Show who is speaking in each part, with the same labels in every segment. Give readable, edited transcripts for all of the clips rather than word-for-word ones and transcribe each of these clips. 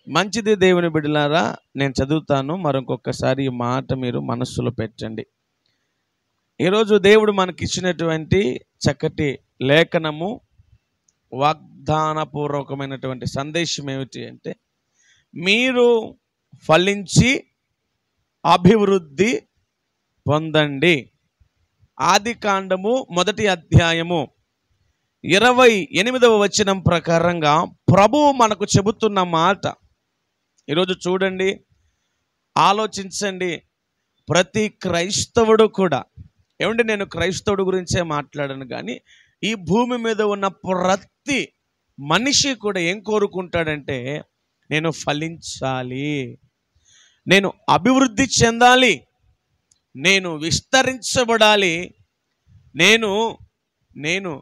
Speaker 1: మంచిది దేవుని బిడ్డలారా, నేను చదువుతాను. మరొకొక్కసారి ఈ మాట మీరు మనస్సులో పెట్టండి. ఈరోజు దేవుడు మనకిచ్చినటువంటి చక్కటి లేఖనము, వాగ్దానపూర్వకమైనటువంటి సందేశం ఏమిటి అంటే, మీరు ఫలించి అభివృద్ధి పొందండి. ఆదికాండము 1వ అధ్యాయము 28వ వచనం ప్రకారంగా ప్రభువు మనకు చెబుతున్న మాట. ఈరోజు చూడండి, ఆలోచించండి. ప్రతి క్రైస్తవుడు కూడా, ఏమంటే నేను క్రైస్తవుడు గురించే మాట్లాడను కానీ, ఈ భూమి మీద ఉన్న ప్రతి మనిషి కూడా ఏం కోరుకుంటాడంటే, నేను ఫలించాలి, నేను అభివృద్ధి చెందాలి, నేను విస్తరించబడాలి, నేను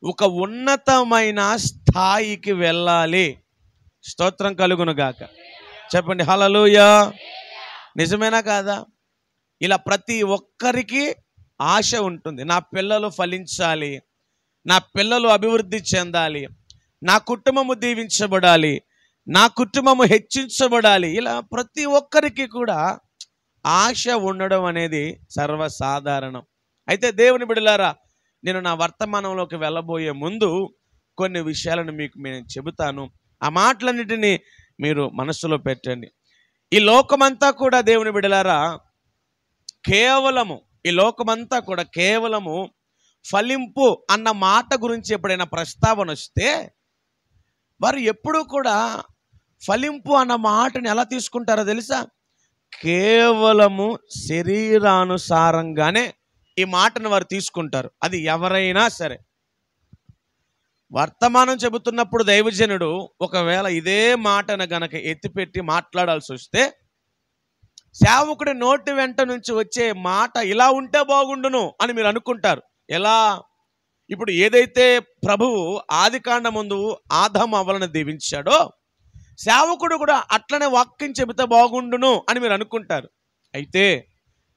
Speaker 1: ఒక ఉన్నతమైన స్థాయికి వెళ్ళాలి. స్తోత్రం కలుగును గాక. చెప్పండి హల్లెలూయా. నిజమేనా కాదా? ఇలా ప్రతి ఒక్కరికి ఆశ ఉంటుంది. నా పిల్లలు ఫలించాలి, నా పిల్లలు అభివృద్ధి చెందాలి, నా కుటుంబము దీవించబడాలి, నా కుటుంబము హెచ్చించబడాలి. ఇలా ప్రతి ఒక్కరికి కూడా ఆశ ఉండడం అనేది సర్వసాధారణం. అయితే దేవుని బిడ్డలారా, నేను నా వర్తమానంలోకి వెళ్ళబోయే ముందు కొన్ని విషయాలను మీకు నేను చెబుతాను. ఆ మాటలన్నిటినీ మీరు మనస్సులో పెట్టండి. ఈ లోకమంతా కూడా దేవుని బిడ్డలారా, ఈ లోకమంతా కూడా కేవలము ఫలింపు అన్న మాట గురించి ఎప్పుడైనా ప్రస్తావన వస్తే, వారు ఎప్పుడూ కూడా ఫలింపు అన్న మాటని ఎలా తీసుకుంటారో తెలుసా? కేవలము శరీరానుసారంగానే ఈ మాటను వారు తీసుకుంటారు. అది ఎవరైనా సరే. వర్తమానం చెబుతున్నప్పుడు దైవజనుడు ఒకవేళ ఇదే మాటను గనక ఎత్తిపెట్టి మాట్లాడాల్సి వస్తే, సేవకుడి నోటి వెంట నుంచి వచ్చే మాట ఇలా ఉంటే బాగుండును అని మీరు అనుకుంటారు. ఎలా? ఇప్పుడు ఏదైతే ప్రభువు ఆదికాండమందు ఆదాము అవ్వలను దీవించాడో, సేవకుడు కూడా అట్లనే వాక్యం చెబితే బాగుండును అని మీరు అనుకుంటారు. అయితే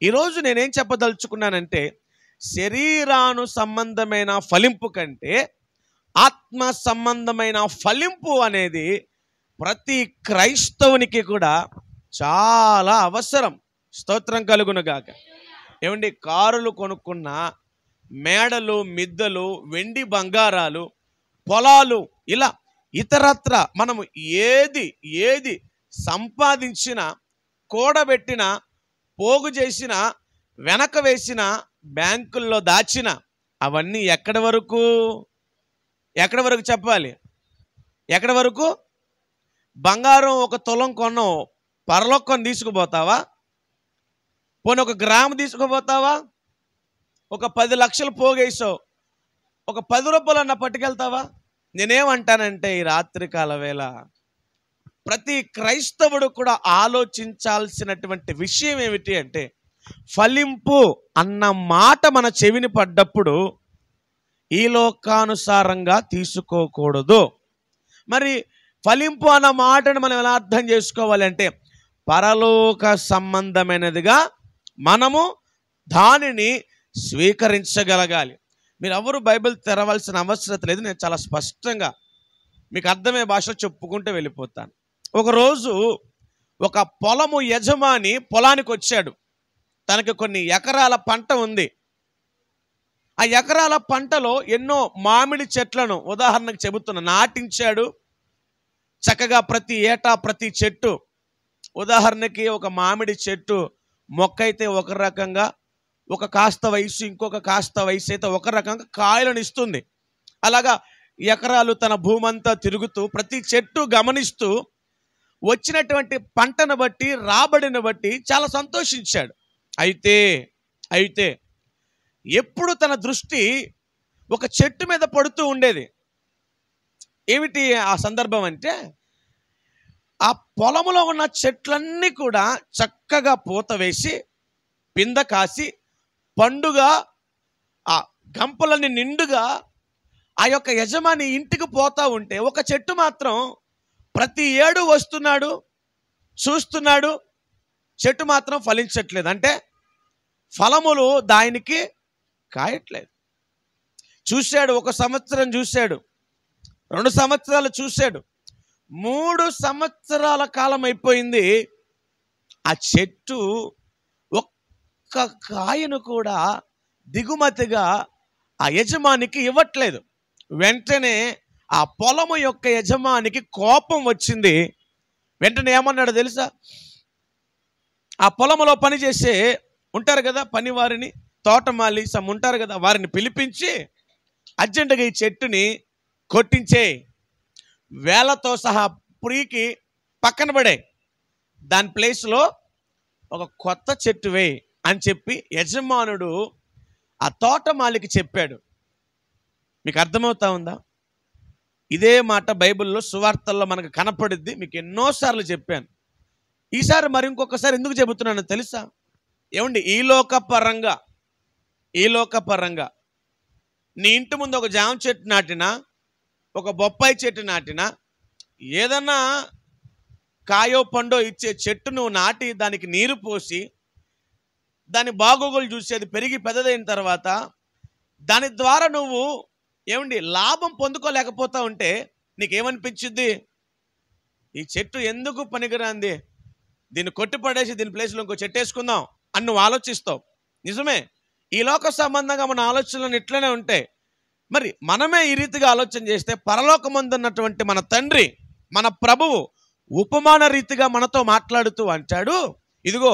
Speaker 1: ఈరోజు నేనేం చెప్పదలుచుకున్నానంటే, శరీరాను సంబంధమైన ఫలింపు కంటే ఆత్మ సంబంధమైన ఫలింపు అనేది ప్రతి క్రైస్తవునికి కూడా చాలా అవసరం. స్తోత్రం కలుగును గాక. ఏమండి, కారులు కొనుక్కున్న, మేడలు, మిద్దెలు, వెండి బంగారాలు, పొలాలు, ఇలా ఇతరత్ర మనము ఏది సంపాదించినా, కూడబెట్టిన, పోగు చేసిన, వెనక వేసిన, బ్యాంకుల్లో దాచిన, అవన్నీ ఎక్కడి వరకు చెప్పాలి? ఎక్కడి వరకు? బంగారం ఒక తులం కొన్నావు, పరలోకం తీసుకుపోతావా? పోనీ ఒక గ్రాము తీసుకుపోతావా? ఒక 10 లక్షలు పోగేసావు, ఒక 10 రూపాయలు అన్న పట్టుకెళ్తావా? నేనేమంటానంటే, ఈ రాత్రికాల వేళ ప్రతి క్రైస్తవుడు కూడా ఆలోచించాల్సినటువంటి విషయం ఏమిటి అంటే, ఫలింపు అన్న మాట మన చెవిని పడ్డప్పుడు ఈ లోకానుసారంగా తీసుకోకూడదు. మరి ఫలింపు అన్న మాటను మనం ఎలా అర్థం చేసుకోవాలంటే, పరలోక సంబంధమైనదిగా మనము దానిని స్వీకరించగలగాలి. మీరు ఎవరు బైబిల్ తెరవలసిన అవసరం లేదు. నేను చాలా స్పష్టంగా మీకు అర్థమయ్యే భాషలో చెప్పుకుంటూ వెళ్ళిపోతాను. ఒకరోజు ఒక పొలము యజమాని పొలానికి వచ్చాడు. తనకి కొన్ని ఎకరాల పంట ఉంది. ఆ ఎకరాల పంటలో ఎన్నో మామిడి చెట్లను, ఉదాహరణకు చెబుతున్నా, నాటించాడు. చక్కగా ప్రతి ఏటా ప్రతి చెట్టు, ఉదాహరణకి ఒక మామిడి చెట్టు మొక్క అయితే ఒక రకంగా, ఒక కాస్త వయసు, ఇంకొక కాస్త వయసు అయితే ఒక రకంగా కాయలను ఇస్తుంది. అలాగా ఎకరాలు తన భూమంతా తిరుగుతూ ప్రతి చెట్టు గమనిస్తూ వచ్చినటువంటి పంటను బట్టి, రాబడిని బట్టి చాలా సంతోషించాడు. అయితే ఎప్పుడు తన దృష్టి ఒక చెట్టు మీద పడుతూ ఉండేది. ఏమిటి ఆ సందర్భం అంటే, ఆ పొలములో ఉన్న చెట్లన్నీ కూడా చక్కగా పూత వేసి, పింద కాసి, పండుగా, ఆ గంపలన్నీ నిండుగా ఆ యొక్క యజమాని ఇంటికి పోతా ఉంటే, ఒక చెట్టు మాత్రం ప్రతి ఏడు వస్తున్నాడు, చూస్తున్నాడు, చెట్టు మాత్రం ఫలించట్లేదు. అంటే ఫలములు దానికి కాయట్లేదు. చూశాడు, 1 సంవత్సరం చూశాడు, 2 సంవత్సరాలు చూశాడు, 3 సంవత్సరాల కాలం అయిపోయింది. ఆ చెట్టు ఒక్క కాయను కూడా దిగుమతిగా ఆ యజమానికి ఇవ్వట్లేదు. వెంటనే ఆ పొలము యొక్క యజమానికి కోపం వచ్చింది. వెంటనే ఏమన్నాడు తెలుసా? ఆ పొలంలో పనిచేసే ఉంటారు కదా, పని వారిని, తోటమాలి ఉంటారు కదా, వారిని పిలిపించి అర్జెంటుగా ఈ చెట్టుని కొట్టించే, వేలతో సహా పురికి పక్కన పడే, దాని ప్లేస్లో ఒక కొత్త చెట్టు వేయి అని చెప్పి యజమానుడు ఆ తోటమాలికి చెప్పాడు. మీకు అర్థమవుతా ఉందా? ఇదే మాట బైబిల్లో సువార్తల్లో మనకు కనపడుద్ది. మీకు ఎన్నోసార్లు చెప్పాను. ఈసారి మరి ఇంకొకసారి ఎందుకు చెబుతున్నానో తెలుసా? ఏమండి, ఈ లోకపరంగా నీ ఇంటి ముందు ఒక జామ చెట్టు నాటినా, ఒక బొప్పాయి చెట్టు నాటినా, ఏదన్నా కాయో పండో ఇచ్చే చెట్టు నువ్వు నాటి దానికి నీరు పోసి దాని బాగోగులు చూసి అది పెరిగి పెద్దదైన తర్వాత దాని ద్వారా నువ్వు ఏమండి లాభం పొందుకోలేకపోతా ఉంటే నీకేమనిపించింది? ఈ చెట్టు ఎందుకు పనికిరాంది, దీన్ని కొట్టిపడేసి దీని ప్లేస్లో ఇంకో చెట్టు వేసుకుందాం అని నువ్వు ఆలోచిస్తావు. నిజమే, ఈ లోక సంబంధంగా మన ఆలోచనలు ఇట్లనే ఉంటాయి. మరి మనమే ఈ రీతిగా ఆలోచన చేస్తే పరలోకమందున్నటువంటి మన తండ్రి, మన ప్రభువు ఉపమాన రీతిగా మనతో మాట్లాడుతూ అంటాడు, ఇదిగో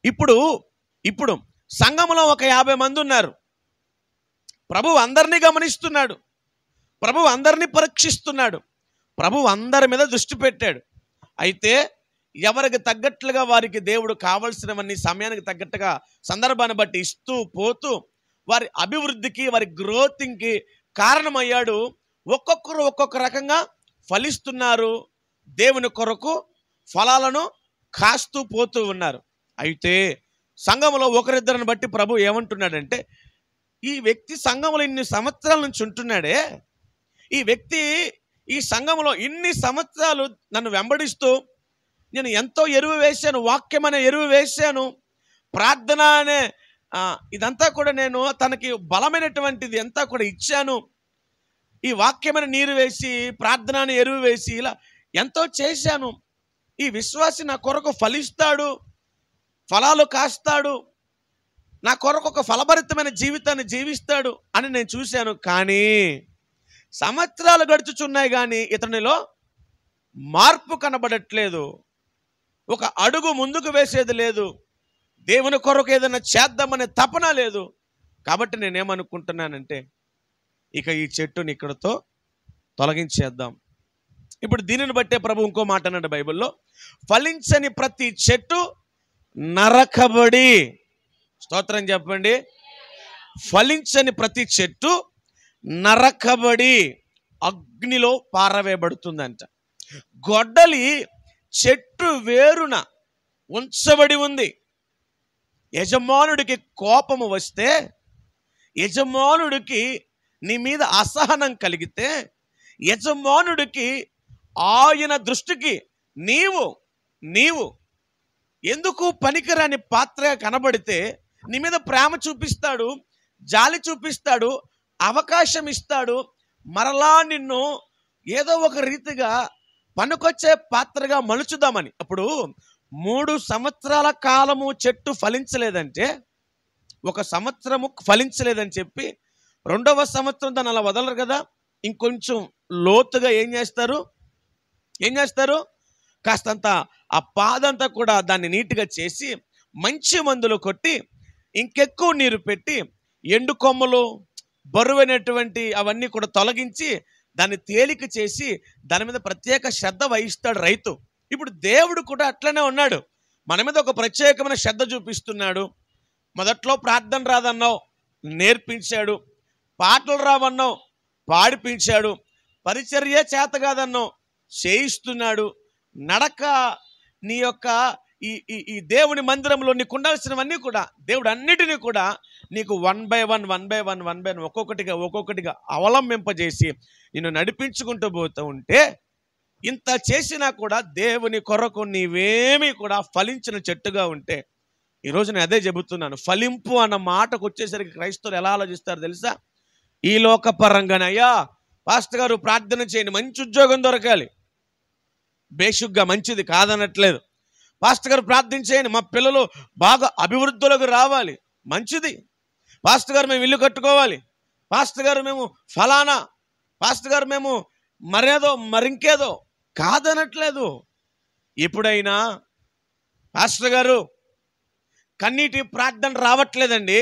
Speaker 1: ఇప్పుడు సంఘములో ఒక 50 మంది ఉన్నారు. ప్రభువు అందరినీ గమనిస్తున్నాడు, ప్రభువు అందరినీ పరీక్షిస్తున్నాడు, ప్రభువు అందరి మీద దృష్టి పెట్టాడు. అయితే ఎవరికి తగ్గట్లుగా వారికి దేవుడు కావలసినవన్నీ సమయానికి తగ్గట్టుగా సందర్భాన్ని బట్టి ఇస్తూ పోతూ వారి అభివృద్ధికి, వారి గ్రోతింగ్కి కారణమయ్యాడు. ఒక్కొక్కరు ఒక్కొక్క రకంగా ఫలిస్తున్నారు, దేవుని కొరకు ఫలాలను కాస్తూ పోతూ ఉన్నారు. అయితే సంఘంలో ఒకరిద్దరిని బట్టి ప్రభు ఏమంటున్నాడంటే, ఈ వ్యక్తి సంఘంలో ఇన్ని సంవత్సరాల నుంచి ఉంటున్నాడే, ఈ వ్యక్తి ఈ సంఘంలో ఇన్ని సంవత్సరాలు నన్ను వెంబడిస్తూ నేను ఎంతో ఎరువు వేశాను, వాక్యం అనే ఎరువు వేశాను, ప్రార్థన అనే ఇదంతా కూడా నేను తనకి బలమైనటువంటిది అంతా కూడా ఇచ్చాను, ఈ వాక్యమైన నీరు వేసి ప్రార్థన అనే ఎరువు వేసి ఇలా ఎంతో చేశాను, ఈ విశ్వాసి నా కొరకు ఫలిస్తాడు, ఫలాలు కాస్తాడు, నా కొరకు ఒక ఫలభరితమైన జీవితాన్ని జీవిస్తాడు అని నేను చూశాను. కానీ సంవత్సరాలు గడుచుచున్నాయి కానీ ఇతనిలో మార్పు కనబడట్లేదు, ఒక అడుగు ముందుకు వేసేది లేదు, దేవుని కొరకు ఏదైనా చేద్దామనే తపన లేదు. కాబట్టి నేనేమనుకుంటున్నానంటే, ఇక ఈ చెట్టుని ఇక్కడతో తొలగించేద్దాం. ఇప్పుడు దీనిని బట్టే ప్రభు ఇంకో మాట అన్నాడు బైబిల్లో, ఫలించని ప్రతి చెట్టు నరకబడి, స్తోత్రం చెప్పండి, ఫలించని ప్రతి చెట్టు నరకబడి అగ్నిలో పారవేయబడుతుందంట. గొడ్డలి చెట్టు వేరున ఉంచబడి ఉంది. యజమానుడికి కోపము వస్తే, యజమానుడికి నీ మీద అసహనం కలిగితే, యజమానుడికి ఆయన దృష్టికి నీవు ఎందుకు పనికిరాని పాత్రగా కనబడితే నీ మీద ప్రేమ చూపిస్తాడు, జాలి చూపిస్తాడు, అవకాశం ఇస్తాడు, మరలా నిన్ను ఏదో ఒక రీతిగా పనికొచ్చే పాత్రగా మలుచుదామని. అప్పుడు 3 సంవత్సరాల కాలము చెట్టు ఫలించలేదంటే, 1 సంవత్సరము ఫలించలేదని చెప్పి 2వ సంవత్సరం దాన్ని అలా వదలరు కదా, ఇంకొంచెం లోతుగా ఏం చేస్తారు, కాస్తంత ఆ పాదంతా కూడా దాన్ని నీట్గా చేసి మంచి మందులు కొట్టి ఇంకెక్కువ నీరు పెట్టి ఎండు కొమ్మలు బరువైనటువంటి అవన్నీ కూడా తొలగించి దాన్ని తేలిక చేసి దాని మీద ప్రత్యేక శ్రద్ధ వహిస్తాడు రైతు. ఇప్పుడు దేవుడు కూడా అట్లనే ఉన్నాడు, మన మీద ఒక ప్రత్యేకమైన శ్రద్ధ చూపిస్తున్నాడు. మొదట్లో ప్రార్థన రాదన్నావు, నేర్పించాడు, పాటలు రావన్నావు, పాడిపించాడు, పరిచర్య చేత కాదన్నావు, చేయిస్తున్నాడు. నడక నీ యొక్క ఈ దేవుని మందిరంలో నీకు ఉండాల్సినవన్నీ కూడా దేవుడు అన్నిటినీ కూడా నీకు 1 by 1 ఒక్కొక్కటిగా అవలంబింపజేసి నిన్ను నడిపించుకుంటూ పోతూ ఉంటే, ఇంత చేసినా కూడా దేవుని కొరకు నీవేమీ కూడా ఫలించిన చెట్టుగా ఉంటే, ఈరోజు నేను అదే చెబుతున్నాను. ఫలింపు అన్న మాటకు వచ్చేసరికి క్రైస్తవులు ఎలా ఆలోచిస్తారు తెలుసా? ఈ లోకపరంగానే, అయ్యా పాస్టర్ గారు ప్రార్థన చేయండి, మంచి ఉద్యోగం దొరకాలి, బేషుగ్గా మంచిది కాదనట్లేదు. పాస్టర్ గారు ప్రార్థన చేయండి, మా పిల్లలు బాగా అభివృద్ధిలోకి రావాలి, మంచిది. పాస్టర్ గారు మేము ఇల్లు కట్టుకోవాలి, పాస్టర్ గారు మేము ఫలానా, పాస్టర్ గారు మేము మరేదో మరింకేదో కాదనట్లేదు. ఎప్పుడైనా పాస్టర్ గారు కన్నీటి ప్రార్థన రావట్లేదండి,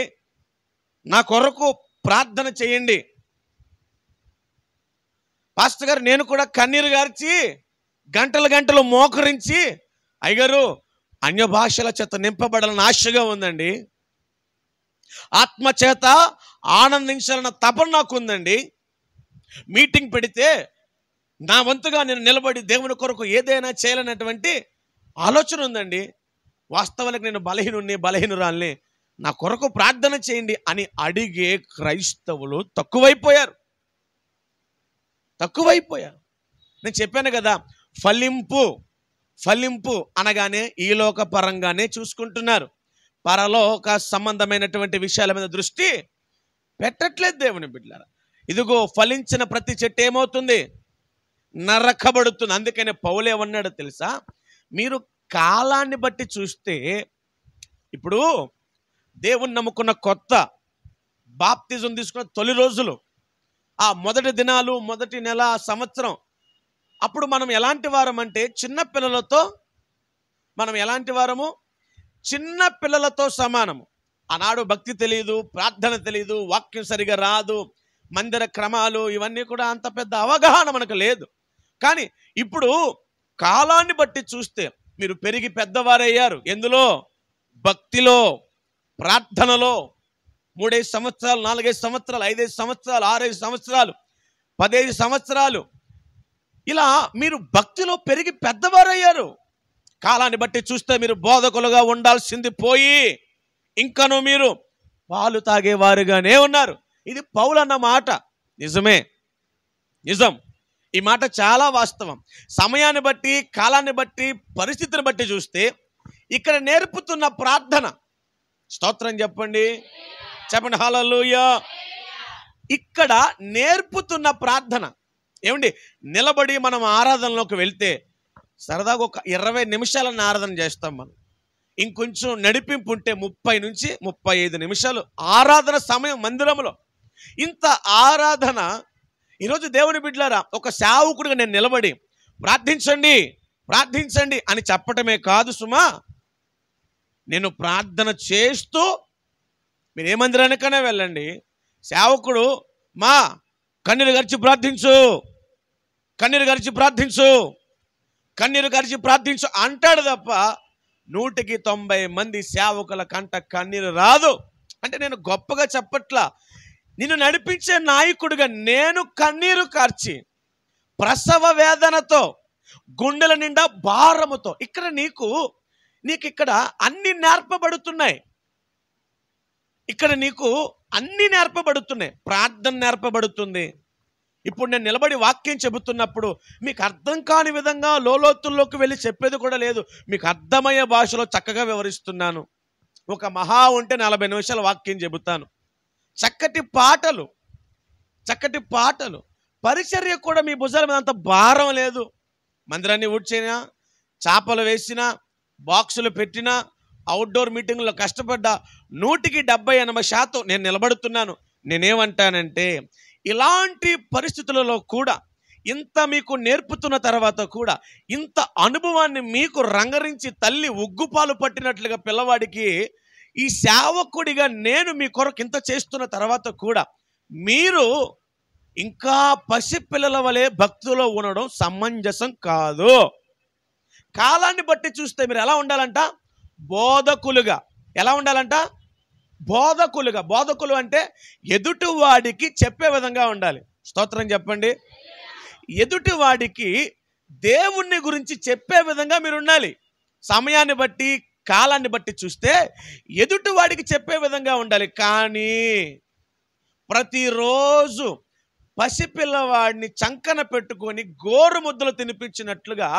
Speaker 1: నా కొరకు ప్రార్థన చేయండి. పాస్టర్ గారు నేను కూడా కన్నీరు గార్చి గంటలు గంటలు మోకరించి అయ్యగారు అన్య భాషల చేత నింపబడాలని ఆశగా ఉందండి, ఆత్మ చేత ఆనందించాలన్న తపన నాకు ఉందండి. మీటింగ్ పెడితే నా వంతుగా నేను నిలబడి దేవుని కొరకు ఏదైనా చేయాలన్నటువంటి ఆలోచన ఉందండి. వాస్తవానికి నేను బలహీనురాల్ని, నా కొరకు ప్రార్థన చేయండి అని అడిగే క్రైస్తవులు తక్కువైపోయారు. నేను చెప్పాను కదా, ఫలింపు అనగానే ఈ లోక పరంగానే చూసుకుంటున్నారు, పరలోక సంబంధమైనటువంటి విషయాల మీద దృష్టి పెట్టట్లేదు దేవుని బిడ్డలారా. ఇదిగో ఫలించిన ప్రతి చెట్టు ఏమవుతుంది? నరకబడుతుంది. అందుకనే పౌలు ఏమన్నాడో తెలుసా? మీరు కాలాన్ని బట్టి చూస్తే, ఇప్పుడు దేవుని నమ్ముకున్న కొత్త బాప్తిజం తీసుకున్న తొలి రోజులు, ఆ మొదటి దినాలు, మొదటి నెల, సంవత్సరం, అప్పుడు మనం ఎలాంటి వారం అంటే చిన్న పిల్లలతో చిన్న పిల్లలతో సమానము. ఆనాడు భక్తి తెలియదు, ప్రార్థన తెలియదు, వాక్యం సరిగా రాదు, మందిర క్రమాలు ఇవన్నీ కూడా అంత పెద్ద అవగాహన మనకు లేదు. కానీ ఇప్పుడు కాలాన్ని బట్టి చూస్తే మీరు పెరిగి పెద్దవారయ్యారు. ఎందులో? భక్తిలో, ప్రార్థనలో. 3-5 సంవత్సరాలు, 4-5 సంవత్సరాలు, 5-5 సంవత్సరాలు, 6-5 సంవత్సరాలు, 15 సంవత్సరాలు, ఇలా మీరు భక్తిలో పెరిగి పెద్దవారయ్యారు. కాలాన్ని బట్టి చూస్తే మీరు బోధకులుగా ఉండాల్సింది పోయి ఇంకను మీరు పాలు తాగేవారుగానే ఉన్నారు. ఇది పౌలు అన్న మాట. నిజం. ఈ మాట చాలా వాస్తవం. సమయాన్ని బట్టి, కాలాన్ని బట్టి, పరిస్థితిని బట్టి చూస్తే ఇక్కడ నేర్పుతున్న ప్రార్థన, స్తోత్రం చెప్పండి హల్లెలూయా. ఇక్కడ నేర్పుతున్న ప్రార్థన ఏమండి? నిలబడి మనం ఆరాధనలోకి వెళ్తే సరదాగా ఒక 20 నిమిషాలను ఆరాధన చేస్తాం మనం. ఇంకొంచెం నడిపింపు ఉంటే 30 నుంచి 35 నిమిషాలు ఆరాధన సమయం మందిరంలో. ఇంత ఆరాధన. ఈరోజు దేవుని బిడ్డలారా, ఒక సేవకుడిగా నేను నిలబడి ప్రార్థించండి అని చెప్పటమే కాదు సుమా, నేను ప్రార్థన చేస్తూ, మీరు ఏ మందిరానికైనా వెళ్ళండి, సేవకుడు మా కన్నీరు గరిచి ప్రార్థించు అంటాడు తప్ప 190 మంది సేవకుల కంట కన్నీరు రాదు. అంటే నేను గొప్పగా చెప్పట్లా, నిన్ను నడిపించే నాయకుడిగా నేను కన్నీరు కార్చి, ప్రసవ వేదనతో, గుండెల నిండా భారముతో, ఇక్కడ నీకు ఇక్కడ అన్ని నేర్పబడుతున్నాయి. ప్రార్థన నేర్పబడుతుంది. ఇప్పుడు నేను నిలబడి వాక్యం చెబుతున్నప్పుడు మీకు అర్థం కాని విధంగా లోలోతుల్లోకి వెళ్ళి చెప్పేది కూడా లేదు, మీకు అర్థమయ్యే భాషలో చక్కగా వివరిస్తున్నాను. ఒక మహా ఉంటే 40 నిమిషాల వాక్యం చెబుతాను. చక్కటి పాటలు, పరిచర్య కూడా మీ భుజాల మీద అంత భారం లేదు. మందిరాన్ని ఊడ్చినా, చాపలు వేసినా, బాక్సులు పెట్టినా, అవుట్డోర్ మీటింగ్లో కష్టపడ్డా 100-70-80% నేను నిలబడుతున్నాను. నేనేమంటానంటే, ఇలాంటి పరిస్థితులలో కూడా, ఇంత మీకు నేర్పుతున్న తర్వాత కూడా, ఇంత అనుభవాన్ని మీకు రంగరించి తల్లి ఉగ్గుపాలు పట్టినట్లుగా పిల్లవాడికి ఈ సేవకుడిగా నేను మీ కొరకు ఇంత చేస్తున్న తర్వాత కూడా మీరు ఇంకా పసిపిల్లల వలె భక్తిలో ఉండడం సమంజసం కాదు. కాలాన్ని బట్టి చూస్తే మీరు ఎలా ఉండాలంట? బోధకులుగా. ఎలా ఉండాలంట? బోధకులు అంటే ఎదుటివాడికి చెప్పే విధంగా ఉండాలి. స్తోత్రం చెప్పండి. ఎదుటివాడికి దేవుణ్ణి గురించి చెప్పే విధంగా మీరు ఉండాలి. సమయాన్ని బట్టి, కాలాన్ని బట్టి చూస్తే ఎదుటివాడికి చెప్పే విధంగా ఉండాలి. కానీ ప్రతిరోజు పసిపిల్లవాడిని చంకన పెట్టుకొని గోరు ముద్దలు తినిపించినట్లుగా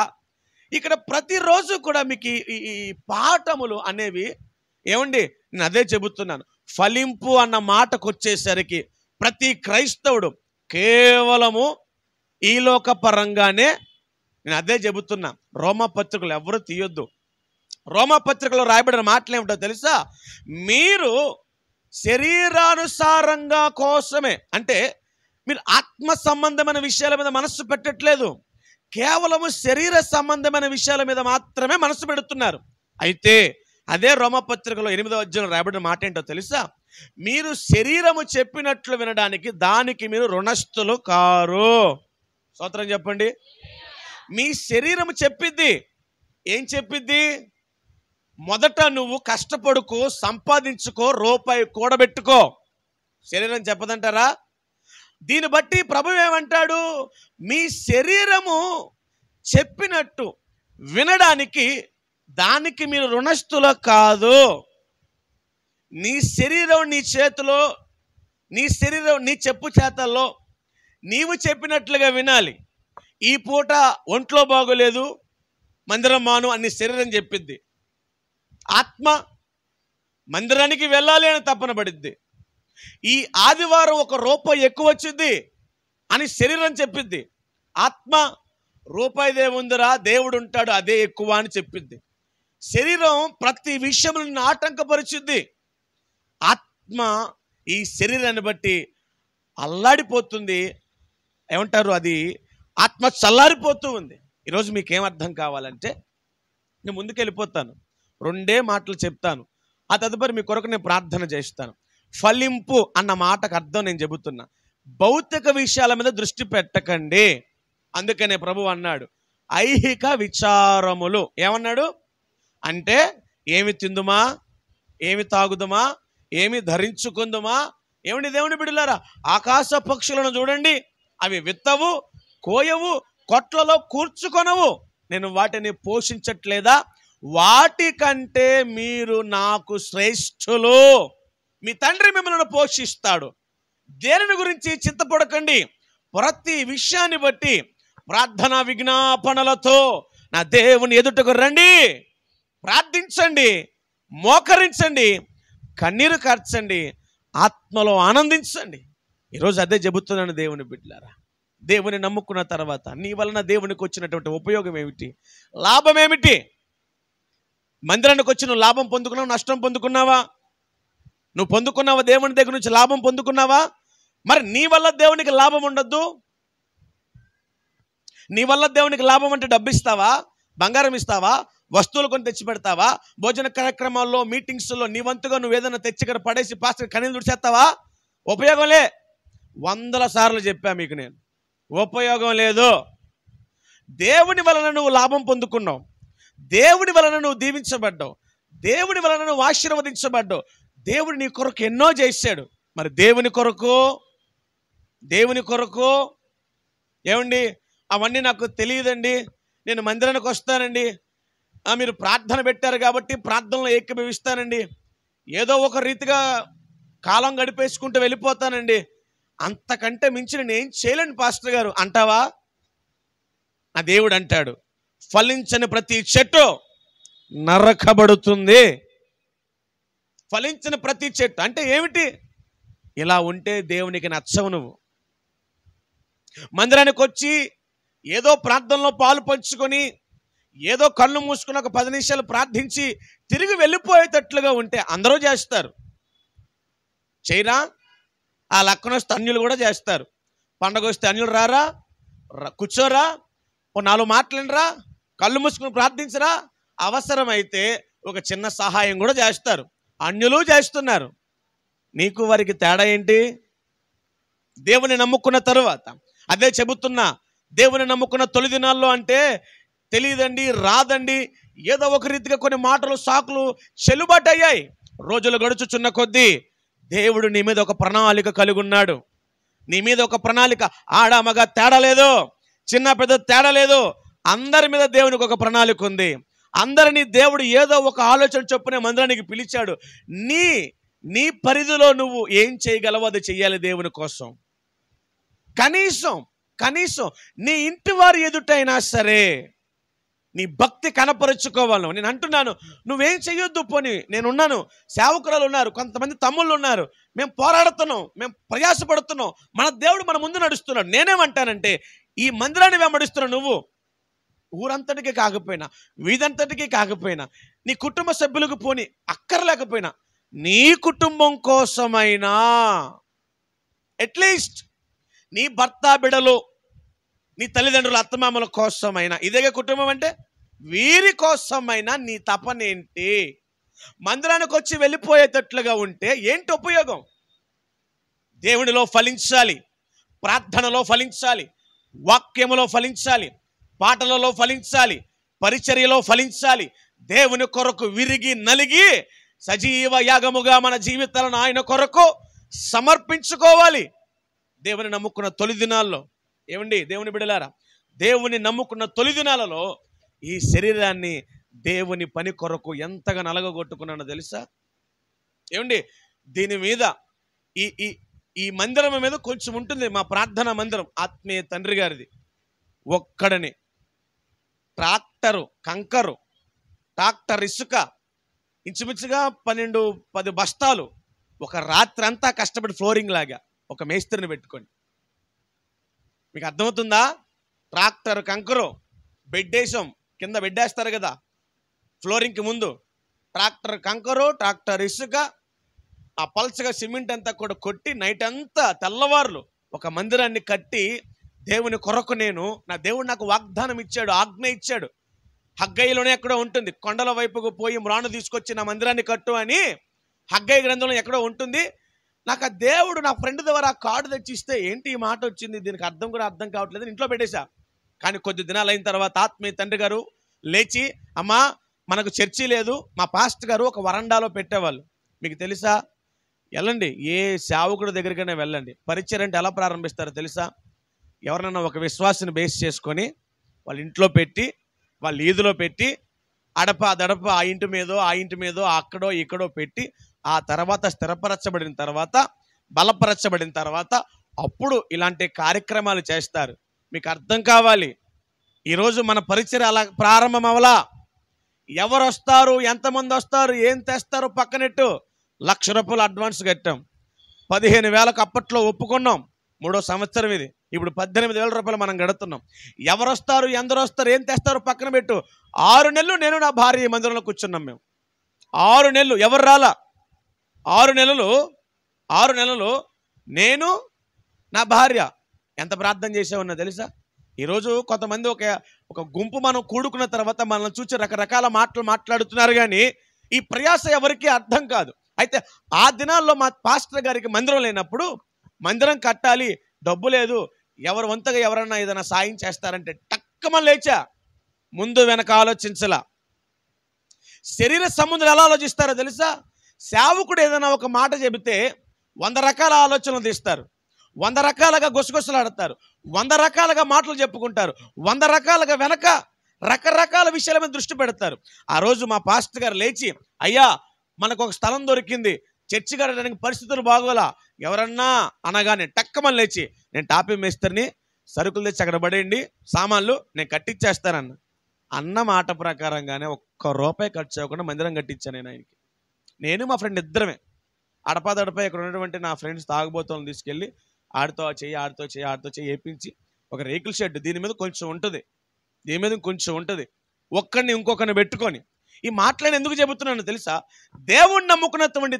Speaker 1: ఇక్కడ ప్రతిరోజు కూడా మీకు ఈ పాఠములు అనేవి ఏమండి? నేను అదే చెబుతున్నాను. ఫలింపు అన్న మాటకు వచ్చేసరికి ప్రతి క్రైస్తవుడు కేవలము ఈ లోక పరంగానే నేను అదే చెబుతున్నా. రోమాపత్రికలు ఎవరు తీయొద్దు. రోమాపత్రికలో రాయబడిన మాటలు ఏమిటో తెలుసా? మీరు శరీరానుసారంగా కోసమే, అంటే మీరు ఆత్మ సంబంధమైన విషయాల మీద మనస్సు పెట్టట్లేదు, కేవలము శరీర సంబంధమైన విషయాల మీద మాత్రమే మనసు పెడుతున్నారు. అయితే అదే రోమాపత్రికలో 8వ అధ్యాయంలో రాయబడిన మాట ఏంటో తెలుసా? మీరు శరీరము చెప్పినట్లు వినడానికి దానికి మీరు రుణస్థులు కారు. స్తోత్రం చెప్పండి. మీ శరీరము చెప్పిద్ది. ఏం చెప్పిద్ది? మొదట నువ్వు కష్టపడుకో, సంపాదించుకో, రూపాయి కూడబెట్టుకో. శరీరం చెప్పదంటారా? దీన్ని బట్టి ప్రభువు ఏమంటాడు? మీ శరీరము చెప్పినట్టు వినడానికి దానికి మీరు రుణస్థులు కాదు. నీ శరీరం నీ చేతిలో, నీ శరీరం నీ చెప్పు చేతల్లో నీవు చెప్పినట్లుగా వినాలి. ఈ పూట ఒంట్లో బాగోలేదు, మందిరం మాను అని శరీరం చెప్పిద్ది. ఆత్మ మందిరానికి వెళ్ళాలి అని తపన పడిద్ది. ఈ ఆదివారం ఒక రూపాయి ఎక్కువ వచ్చింది అని శరీరం చెప్పిద్ది. ఆత్మ రూపాయిదేముందిరా, దేవుడు ఉంటాడు, అదే ఎక్కువ అని చెప్పిద్ది. శరీరం ప్రతి విషయంలో ఆటంకపరిచిద్ది. ఆత్మ ఈ శరీరాన్ని బట్టి అల్లాడిపోతుంది. ఏమంటారు? అది ఆత్మ చల్లారిపోతూ ఉంది. ఈరోజు మీకేం అర్థం కావాలంటే, నేను ముందుకు వెళ్ళిపోతాను, 2 మాటలు చెప్తాను, ఆ తదుపరి మీ కొరకు నేను ప్రార్థన చేస్తాను. ఫలింపు అన్న మాటకు అర్థం నేను చెబుతున్నా. భౌతిక విషయాల మీద దృష్టి పెట్టకండి. అందుకనే ప్రభు అన్నాడు ఐహిక విచారములు. ఏమన్నాడు అంటే, ఏమి తిందుమా, ఏమి తాగుదుమా, ఏమి ధరించుకుందుమా. ఏమండి దేవుని బిడ్డలారా, ఆకాశ పక్షులను చూడండి, అవి విత్తవు, కోయవు, కొట్లలో కూర్చుకొనవు, నేను వాటిని పోషించట్లేదా? వాటికంటే మీరు నాకు శ్రేష్ఠులు. మీ తండ్రి మిమ్మల్ని పోషిస్తాడు. దేనిని గురించి చింతపడకండి. ప్రతి విషయాన్ని బట్టి ప్రార్థన విజ్ఞాపనలతో నా దేవుని ఎదుటకు రండి, ప్రార్థించండి, మోకరించండి, కన్నీరు కార్చండి, ఆత్మలో ఆనందించండి. ఈరోజు అదే చెబుతున్నాను దేవుని బిడ్డలారా. దేవుని నమ్ముకున్న తర్వాత నీ వలన దేవునికి వచ్చినటువంటి ఉపయోగం ఏమిటి, లాభం ఏమిటి? మందిరానికి వచ్చి నువ్వు లాభం పొందుకున్నావా, నష్టం పొందుకున్నావా? నువ్వు పొందుకున్నావా? దేవుని దగ్గర నుంచి లాభం పొందుకున్నావా? మరి నీ వల్ల దేవునికి లాభం ఉండద్దు? నీ వల్ల దేవునికి లాభం అంటే డబ్బు ఇస్తావా, బంగారం ఇస్తావా, వస్తువులు కొని తెచ్చి పెడతావా, భోజన కార్యక్రమాల్లో మీటింగ్స్లో నీ వంతుగా నువ్వు ఏదైనా తెచ్చి ఇక్కడ పడేసి పాస్టర్ కనీళ్ళు తుడిచేస్తావా? ఉపయోగంలే. 100 సార్లు చెప్పా మీకు నేను, ఉపయోగం లేదు. దేవుని వలన నువ్వు లాభం పొందుకున్నావు, దేవుడి వలన నువ్వు దీవించబడ్డావు, దేవుడి వలన నువ్వు ఆశీర్వదించబడ్డావు. దేవుడు నీ కొరకు ఎన్నో చేశాడు. మరి దేవుని కొరకు ఏమండి, అవన్నీ నాకు తెలియదండి, నేను మందిరానికి వస్తానండి, మీరు ప్రార్థన పెట్టారు కాబట్టి ప్రార్థనలో ఏకీభవిస్తానండి, ఏదో ఒక రీతిగా కాలం గడిపేసుకుంటూ వెళ్ళిపోతానండి, అంతకంటే మించి నేను ఏం చేయలేను పాస్టర్ గారు అంటావా? నా దేవుడు అంటాడు, ఫలించని ప్రతి చెట్టు నరకబడుతుంది. ఫలించిన ప్రతి చెట్టు అంటే ఏమిటి? ఇలా ఉంటే దేవునికి నచ్చవు. నువ్వు మందిరానికి వచ్చి ఏదో ప్రార్థనలో పాలు పంచుకొని ఏదో కళ్ళు మూసుకుని ఒక 10 నిమిషాలు ప్రార్థించి తిరిగి వెళ్ళిపోయేటట్లుగా ఉంటే అందరూ చేస్తారు. చేయరా? ఆ లక్కన వస్తే అన్యులు కూడా చేస్తారు. పండగ వస్తే అన్యులు రారా? కూర్చోరా, ఓ 4 మాటలురా, కళ్ళు మూసుకుని ప్రార్థించరా, అవసరమైతే ఒక చిన్న సహాయం కూడా చేస్తారు. అన్యులు చేస్తున్నారు. నీకు వారికి తేడా ఏంటి? దేవుని నమ్ముకున్న తరువాత అదే చెబుతున్నా, దేవుని నమ్ముకున్న తొలి దినాల్లో అంటే తెలియదండి, రాదండి, ఏదో ఒక రీతిగా కొన్ని మాటలు సాకులు చెల్లుబాటు అయ్యాయి. రోజులు గడుచుచున్న కొద్దీ దేవుడు నీ మీద ఒక ప్రణాళిక కలిగి ఉన్నాడు. నీ మీద ఒక ప్రణాళిక, ఆడ మగ తేడా లేదు, చిన్న పెద్ద తేడా లేదు, అందరి మీద దేవునికి ఒక ప్రణాళిక ఉంది. అందరినీ దేవుడు ఏదో ఒక ఆలోచన చొప్పునే మందిరానికి పిలిచాడు. నీ పరిధిలో నువ్వు ఏం చేయగలవో అది చెయ్యాలి దేవుని కోసం. కనీసం నీ ఇంటి వారి ఎదుటైనా సరే నీ భక్తి కనపరుచుకోవాలి. నేను అంటున్నాను, నువ్వేం చెయ్యొద్దు, పోనీ నేనున్నాను, సేవకురాలు ఉన్నారు, కొంతమంది తమ్ముళ్ళు ఉన్నారు, మేము పోరాడుతున్నాం, మేము ప్రయాసపడుతున్నాం, మన దేవుడు మన ముందు నడుస్తున్నాడు. నేనేమంటానంటే, ఈ మందిరాన్ని వెంబడిస్తున్నావు నువ్వు, ఊరంతటికి కాకపోయినా, వీధంతటికి కాకపోయినా, నీ కుటుంబ సభ్యులకు పోని అక్కర్లేకపోయినా, నీ కుటుంబం కోసమైనా, అట్లీస్ట్ నీ భర్త బిడలు, నీ తల్లిదండ్రుల అత్తమామల కోసమైనా, ఇదేగా కుటుంబం అంటే, వీరి కోసమైనా నీ తపనేంటి? మందిరానికి వచ్చి వెళ్ళిపోయేటట్లుగా ఉంటే ఏంటి ఉపయోగం? దేవునిలో ఫలించాలి, ప్రార్థనలో ఫలించాలి, వాక్యములో ఫలించాలి, పాటలలో ఫలించాలి, పరిచర్యలో ఫలించాలి. దేవుని కొరకు విరిగి నలిగి సజీవ యాగముగా మన జీవితాలను ఆయన కొరకు సమర్పించుకోవాలి. దేవుని నమ్ముకున్న తొలి దినాల్లో, ఏమండి దేవుని బిడలారా, దేవుని నమ్ముకున్న తొలి దినాలలో ఈ శరీరాన్ని దేవుని పని కొరకు ఎంతగా నలగగొట్టుకున్నానో తెలుసా? ఏమండి, దీని మీద ఈ ఈ ఈ మందిరం మీద కొంచెం ఉంటుంది. మా ప్రార్థనా మందిరం ఆత్మీయ తండ్రి గారిది. ఒక్కడని ట్రాక్టరు కంకరు, ట్రాక్టర్ ఇసుక, ఇంచుమించుగా 12-10 బస్తాలు ఒక రాత్రి అంతా కష్టపడి ఫ్లోరింగ్ లాగా ఒక మేస్త్రిని పెట్టుకోండి. మీకు అర్థమవుతుందా? ట్రాక్టర్ కంకరు, బెడ్డేసాం, కింద బెడ్డేస్తారు కదా ఫ్లోరింగ్కి ముందు, ట్రాక్టర్ కంకరు, ట్రాక్టర్ ఇసుక, ఆ పల్చగా సిమెంట్ అంతా కూడా కొట్టి నైట్ అంతా తెల్లవారులు ఒక మందిరాన్ని కట్టి దేవుని కొరకు నా దేవుడు నాకు వాగ్దానం ఇచ్చాడు, ఆజ్ఞ ఇచ్చాడు. హగ్గయిలోనే ఎక్కడో ఉంటుంది, కొండల వైపుకు పోయి మ్రాను తీసుకొచ్చి నా మందిరాన్ని కట్టు అని హగ్గయి గ్రంథంలో ఎక్కడో ఉంటుంది. నాకు ఆ దేవుడు నా ఫ్రెండ్ ద్వారా కార్డు తెచ్చిస్తే ఏంటి ఈ మాట వచ్చింది, దీనికి అర్థం కూడా అర్థం కావట్లేదు, ఇంట్లో పెట్టేశా. కానీ కొద్ది దినాలు అయిన తర్వాత ఆత్మీయ తండ్రి గారు లేచి, అమ్మా మనకు చర్చి లేదు, మా పాస్టర్ గారు ఒక వరండాలో పెట్టేవాళ్ళు. మీకు తెలుసా? వెళ్ళండి, ఏ సేవకుడి దగ్గరికైనా వెళ్ళండి, పరిచయం అంటే ఎలా ప్రారంభిస్తారో తెలుసా? ఎవరైనా ఒక విశ్వాసాన్ని బేస్ చేసుకొని వాళ్ళ ఇంట్లో పెట్టి, వాళ్ళ ఈదులో పెట్టి, అడప దడప ఆ ఇంటి మీదో అక్కడో ఇక్కడో పెట్టి, ఆ తర్వాత స్థిరపరచబడిన తర్వాత, బలపరచబడిన తర్వాత అప్పుడు ఇలాంటి కార్యక్రమాలు చేస్తారు. మీకు అర్థం కావాలి, ఈరోజు మన పరిచయం అలా ప్రారంభం అవలా. ఎవరు వస్తారు, ఎంతమంది వస్తారు, ఏం తెస్తారు పక్కనెట్టు, ₹1,00,000 అడ్వాన్స్ కట్టాం, 15,000కు అప్పట్లో ఒప్పుకున్నాం. 3వ సంవత్సరం ఇది. ఇప్పుడు ₹18,000 మనం గడుతున్నాం. ఎవరు వస్తారు, ఎందరు వస్తారు, ఏం తెస్తారు పక్కన పెట్టు. 6 నెలలు నేను నా భార్య ఈ మందిరంలో కూర్చున్నాం. మేము 6 నెలలు ఎవరు రాలా. 6 నెలలు నేను నా భార్య ఎంత ప్రార్థన చేసామన్నా తెలుసా? ఈరోజు కొంతమంది ఒక గుంపు మనం కూడుకున్న తర్వాత మనల్ని చూసి రకరకాల మాటలు మాట్లాడుతున్నారు, కానీ ఈ ప్రయాస ఎవరికి అర్థం కాదు. అయితే ఆ దినాల్లో మా పాస్టర్ గారికి మందిరం లేనప్పుడు, మందిరం కట్టాలి, డబ్బు లేదు, ఎవరు వంతగా ఎవరన్నా ఏదైనా సాయం చేస్తారంటే టక్కమని లేచా, ముందు వెనక ఆలోచించలా. శరీర సంబంధులు ఎలా ఆలోచిస్తారో తెలుసా? సేవకుడు ఏదైనా ఒక మాట చెబితే 100 రకాల ఆలోచనలు తీస్తారు, 100 రకాలుగా గుసగుసలాడతారు, 100 రకాలుగా మాటలు చెప్పుకుంటారు, 100 రకాలుగా వెనక రకరకాల విషయాల మీద దృష్టి పెడతారు. ఆ రోజు మా పాస్టర్ గారు లేచి, అయ్యా మనకు ఒక స్థలం దొరికింది, చర్చి కట్టడానికి పరిస్థితులు బాగోలా, ఎవరన్నా అనగానే టక్కమని లేచి, నేను టాపీ మేస్త్రిని, సరుకులు తెచ్చి అక్కడ పడేయండి, సామాన్లు నేను కట్టించేస్తానన్న. అన్న మాట ప్రకారంగానే ₹1 ఖర్చు అవ్వకుండా మందిరం కట్టించాను నేను ఆయనకి. నేను మా ఫ్రెండ్ ఇద్దరమే. అడపాదడపై ఇక్కడ ఉన్నటువంటి నా ఫ్రెండ్స్ తాగుబోతులను తీసుకెళ్ళి ఆడితో చేయి వేయించి, ఒక రేకుల షెడ్, దీని మీద కొంచెం ఉంటుంది, ఒక్కడిని ఇంకొకరిని పెట్టుకొని. ఈ మాటలను ఎందుకు చెబుతున్నాను తెలుసా? దేవుణ్ణి నమ్ముకున్నటువంటి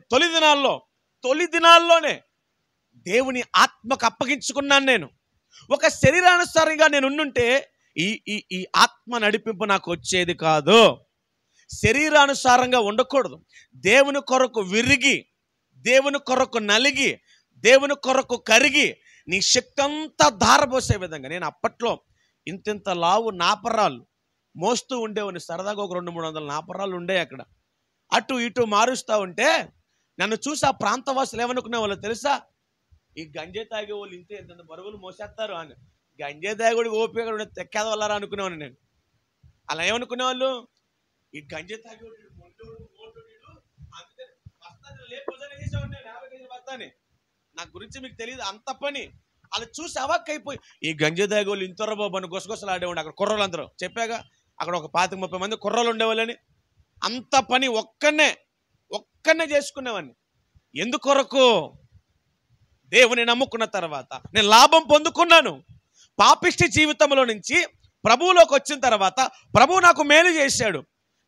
Speaker 1: తొలి దినాల్లోనే దేవుని ఆత్మకు అప్పగించుకున్నాను. నేను ఒక శరీరానుసారంగా నేను ఉండుంటే ఈ ఆత్మ నడిపింపు నాకు వచ్చేది కాదు. శరీరానుసారంగా ఉండకూడదు. దేవుని కొరకు విరిగి, దేవుని కొరకు నలిగి, దేవుని కొరకు కరిగి, నీ శక్తి అంతా ధారపోసే విధంగా. నేను అప్పట్లో ఇంత లావు నాపరాళ్ళు మోస్తూ ఉండేవాడిని. సరదాగా ఒక 200-300 నాపరాళ్ళు ఉండే అక్కడ. అటు ఇటు మారుస్తూ ఉంటే నన్ను చూసి ఆ ప్రాంతవాసులు ఏమనుకునే వాళ్ళు తెలుసా? ఈ గంజే తాగే వాళ్ళు ఇంత బరువులు మోసేస్తారు అని. గంజే తాగుడికి ఓపిక తెక్కేదవల్లారా అనుకునేవాడిని నేను. అలా ఏమనుకునేవాళ్ళు, ఈ గంజే తాగేవాడు నా గురించి మీకు తెలియదు, అంత పని. అలా చూసి అవాక్కైపోయి, ఈ గంజే తాగేవాళ్ళు ఇంతర బాబు అని గుసగుసలు ఆడేవాడు. అక్కడ కుర్రోళ్ళు అందరూ చెప్పాగా, అక్కడ ఒక 25-30 మంది కుర్రోళ్ళు ఉండేవాళ్ళని. అంత పని ఒక్కనే చేసుకునేవాడిని. ఎందుకొరకు? దేవుని నమ్ముకున్న తర్వాత నేను లాభం పొందుకున్నాను. పాపిష్టి జీవితంలో నుంచి ప్రభువులోకి వచ్చిన తర్వాత ప్రభువు నాకు మేలు చేశాడు,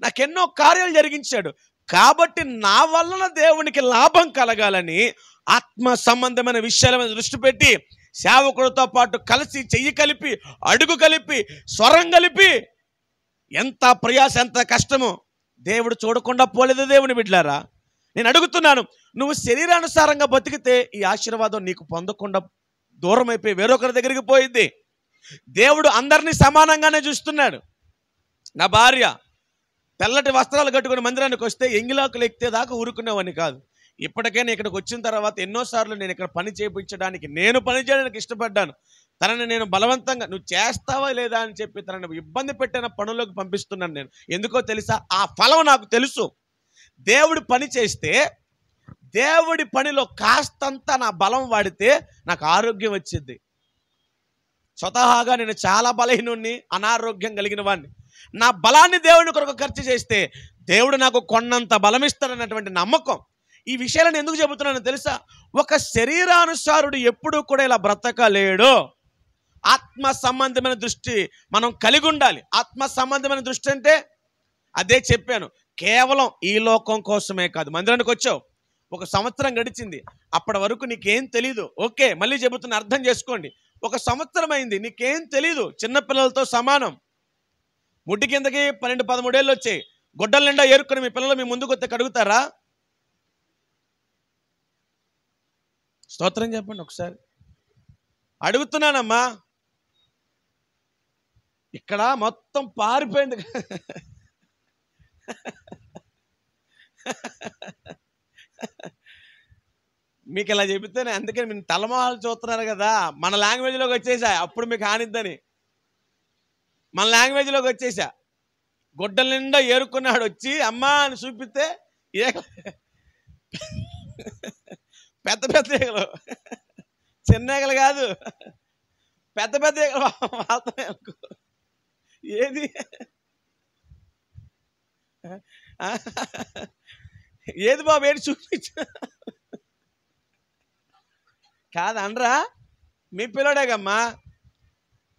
Speaker 1: నాకెన్నో కార్యాలు జరిగించాడు, కాబట్టి నా వలన దేవునికి లాభం కలగాలని ఆత్మ సంబంధమైన విషయాల మీద దృష్టి పెట్టి సేవకుడితో పాటు కలిసి చెయ్యి కలిపి అడుగు కలిపి స్వరం కలిపి ఎంత ప్రయాస ఎంత కష్టమో దేవుడు చూడకుండా పోలేదు. దేవుని బిడ్డలారా, నేను అడుగుతున్నాను, నువ్వు శరీరానుసారంగా బతికితే ఈ ఆశీర్వాదం నీకు పొందకుండా దూరం అయిపోయి వేరొకరి దగ్గరికి పోయింది. దేవుడు అందరినీ సమానంగానే చూస్తున్నాడు. నా భార్య తెల్లటి వస్త్రాలు కట్టుకుని మందిరానికి వస్తే ఎంగిలాకులు ఎక్కితే దాకా ఊరుకునేవాడిని కాదు. ఇప్పటికైనా ఇక్కడికి వచ్చిన తర్వాత ఎన్నోసార్లు నేను ఇక్కడ పని చేయించడానికి, నేను పని చేయడానికి ఇష్టపడ్డాను. తనని నేను బలవంతంగా నువ్వు చేస్తావా లేదా అని చెప్పి తనని ఇబ్బంది పెట్టిన పనులకు పంపిస్తున్నాను. నేను ఎందుకో తెలుసా, ఆ ఫలం నాకు తెలుసు. దేవుడి పని చేస్తే, దేవుడి పనిలో కాస్తంత నా బలం వాడితే నాకు ఆరోగ్యం వచ్చింది. స్వతహాగా నేను చాలా బలహీనుణ్ణి, అనారోగ్యం కలిగిన వాడిని. నా బలాన్ని దేవుని కొరకు ఖర్చు చేస్తే దేవుడు నాకు కొన్నంత బలం ఇస్తాడన్నటువంటి నమ్మకం. ఈ విషయాలను ఎందుకు చెబుతున్నానో తెలుసా, ఒక శరీరానుసారుడు ఎప్పుడూ కూడా ఇలా బ్రతకలేడు. ఆత్మ సంబంధమైన దృష్టి మనం కలిగి ఉండాలి. ఆత్మ సంబంధమైన దృష్టి అంటే అదే చెప్పాను, కేవలం ఈ లోకం కోసమే కాదు. మందిరానికి వచ్చావు, 1 సంవత్సరం గడిచింది, అప్పటి వరకు నీకేం తెలీదు. ఓకే, మళ్ళీ చెబుతున్నా, అర్థం చేసుకోండి. 1 సంవత్సరం అయింది, నీకేం తెలీదు. చిన్నపిల్లలతో సమానం. ముడ్డి కిందకి 12-13 ఏళ్ళు వచ్చాయి, గొడ్డల నిండా ఏరుకొని మీ పిల్లలు మీ ముందుకు వస్తే కడుగుతారా? స్తోత్రం చెప్పండి ఒకసారి. అడుగుతున్నానమ్మా. ఇక్కడ మొత్తం పారిపోయింది. మీకు ఇలా చెబితేనే, అందుకని మీరు తలమోహాలు చూస్తున్నారు కదా, మన లాంగ్వేజ్లోకి వచ్చేసా. అప్పుడు మీకు ఆనిద్దని మన లాంగ్వేజ్లోకి వచ్చేసా. గొడ్డల నిండా ఏరుకున్నాడు వచ్చి అమ్మా అని చూపిస్తే పెద్ద పెద్ద ఈగలు, చిన్న ఈగలు కాదు, పెద్ద పెద్ద ఈగలు వాళ్తాయి. ఏది ఏది బాబు, ఏది చూపించు కాదు అనరా. మీ పిల్లడేగమ్మా,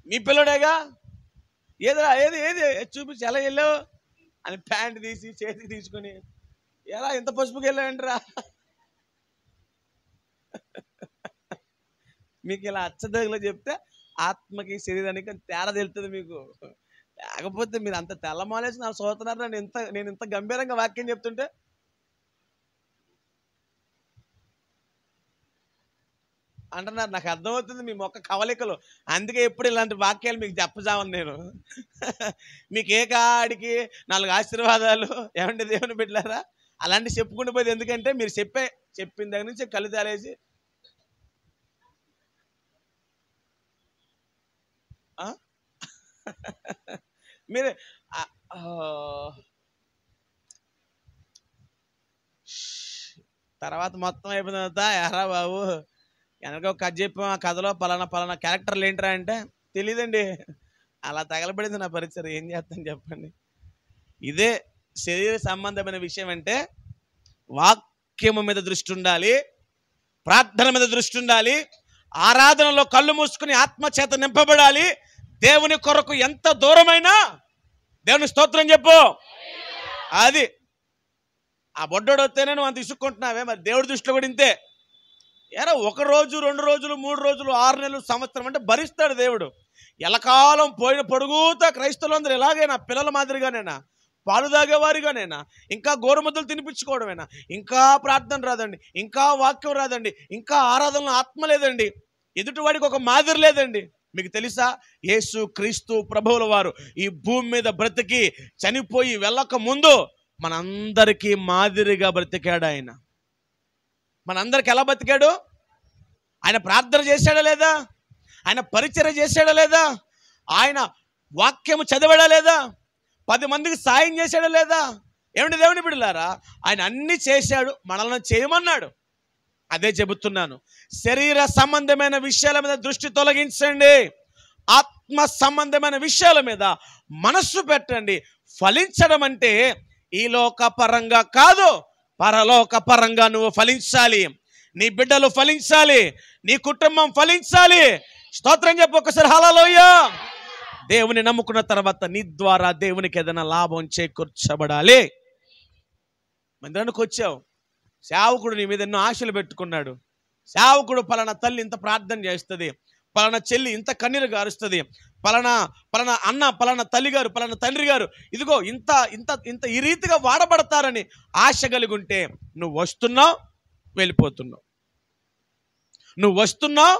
Speaker 1: మీ పిల్లడేగా. ఏదిరా, ఏది ఏది చూపించి, ఎలా వెళ్ళావు అని ప్యాంట్ తీసి చేతికి తీసుకొని, ఎలా ఇంత పసుపుకి వెళ్ళావంటరా. మీకు ఇలా అచ్చదగలో చెప్తే ఆత్మకి శరీరానికి తేడా తెలుస్తుంది మీకు. లేకపోతే మీరు అంత తెల్లమాలేసి నాకు చూస్తున్నారు. నేను ఇంత గంభీరంగా వాక్యం చెప్తుంటే అంటున్నారు. నాకు అర్థమవుతుంది మీ మొక్క కవలికలు. అందుకే ఎప్పుడు ఇలాంటి వాక్యాలు మీకు చెప్పజావను నేను. మీకు ఏ కాడికి 4 ఆశీర్వాదాలు ఏమంటే దేవుని బిడ్డలారా అలాంటి చెప్పుకుంటూ పోయేది. ఎందుకంటే మీరు చెప్పిన దగ్గర నుంచి కళ్ళు తాలేసి మీరు తర్వాత మొత్తం అయిపోయిన తర్వాత ఎరా బాబు వెనక ఒక కథ చెప్పాం, ఆ కథలో పలానా క్యారెక్టర్లు ఏంట్రా అంటే తెలియదండి. అలా తగలబడింది నా పరిచయం. ఏం చేస్తాను చెప్పండి. ఇదే శరీర సంబంధమైన విషయం. అంటే వాక్యము మీద దృష్టి ఉండాలి, ప్రార్థన మీద దృష్టి ఉండాలి, ఆరాధనలో కళ్ళు మూసుకుని ఆత్మచేత నింపబడాలి. దేవుని కొరకు ఎంత దూరమైనా దేవుని స్తోత్రం చెప్పు. అది ఆ బొడ్డోడు వస్తేనే నువ్వు అంత ఇసుక్కుంటున్నావే, మరి దేవుడి దృష్టిలో కూడా ఇంతే. ఏరా 1 రోజు 2 రోజులు 3 రోజులు 6 నెలలు సంవత్సరం అంటే భరిస్తాడు దేవుడు. ఎలకాలం పోయిన పొడుగుతా క్రైస్తవులందరూ ఎలాగైనా పిల్లల మాదిరిగానేనా, పాలు తాగేవారిగానేనా, ఇంకా గోరుముద్దలు తినిపించుకోవడమేనా, ఇంకా ప్రార్థన రాదండి, ఇంకా వాక్యం రాదండి, ఇంకా ఆరాధనలో ఆత్మ లేదండి, ఎదుటివాడికి ఒక మాదిరి లేదండి. మీకు తెలుసా, యేసు క్రీస్తు ప్రభువుల వారు ఈ భూమి మీద బ్రతికి చనిపోయి వెళ్ళక ముందు మనందరికీ మాదిరిగా బ్రతికాడు. ఆయన మనందరికి ఎలా బ్రతికాడు? ఆయన ప్రార్థన చేశాడా లేదా? ఆయన పరిచర్య చేశాడా లేదా? ఆయన వాక్యము చదివాడా లేదా? 10 మందికి సాయం చేశాడా లేదా? ఏమిటి దేవుని బిడ్డలారా, ఆయన అన్ని చేశాడు, మనల్ని చేయమన్నాడు. అదే చెబుతున్నాను, శరీర సంబంధమైన విషయాల మీద దృష్టి తొలగించండి, ఆత్మ సంబంధమైన విషయాల మీద మనస్సు పెట్టండి. ఫలించడం అంటే ఈ లోక పరంగా కాదు, పరలోక పరంగా నువ్వు ఫలించాలి. నీ బిడ్డలు ఫలించాలి, నీ కుటుంబం ఫలించాలి. స్తోత్రం చెప్పు ఒకసారి. హల్లెలూయా. దేవుని నమ్ముకున్న తర్వాత నీ ద్వారా దేవునికి ఏదైనా లాభం చేకూర్చబడాలి. మందిరానికి వచ్చావు, సేవకుడు నీ మీద ఎన్నో ఆశలు పెట్టుకున్నాడు. సేవకుడు పలానా తల్లి ఇంత ప్రార్థన చేస్తుంది, పలానా చెల్లి ఇంత కన్నీరు గారుస్తుంది, పలానా అన్న, పలానా తల్లి గారు, పలానా తండ్రి గారు ఇదిగో ఇంత ఇంత ఇంత ఈ రీతిగా వాడబడతారని ఆశ కలిగి ఉంటే నువ్వు వస్తున్నావు, వెళ్ళిపోతున్నావు. నువ్వు వస్తున్నావు,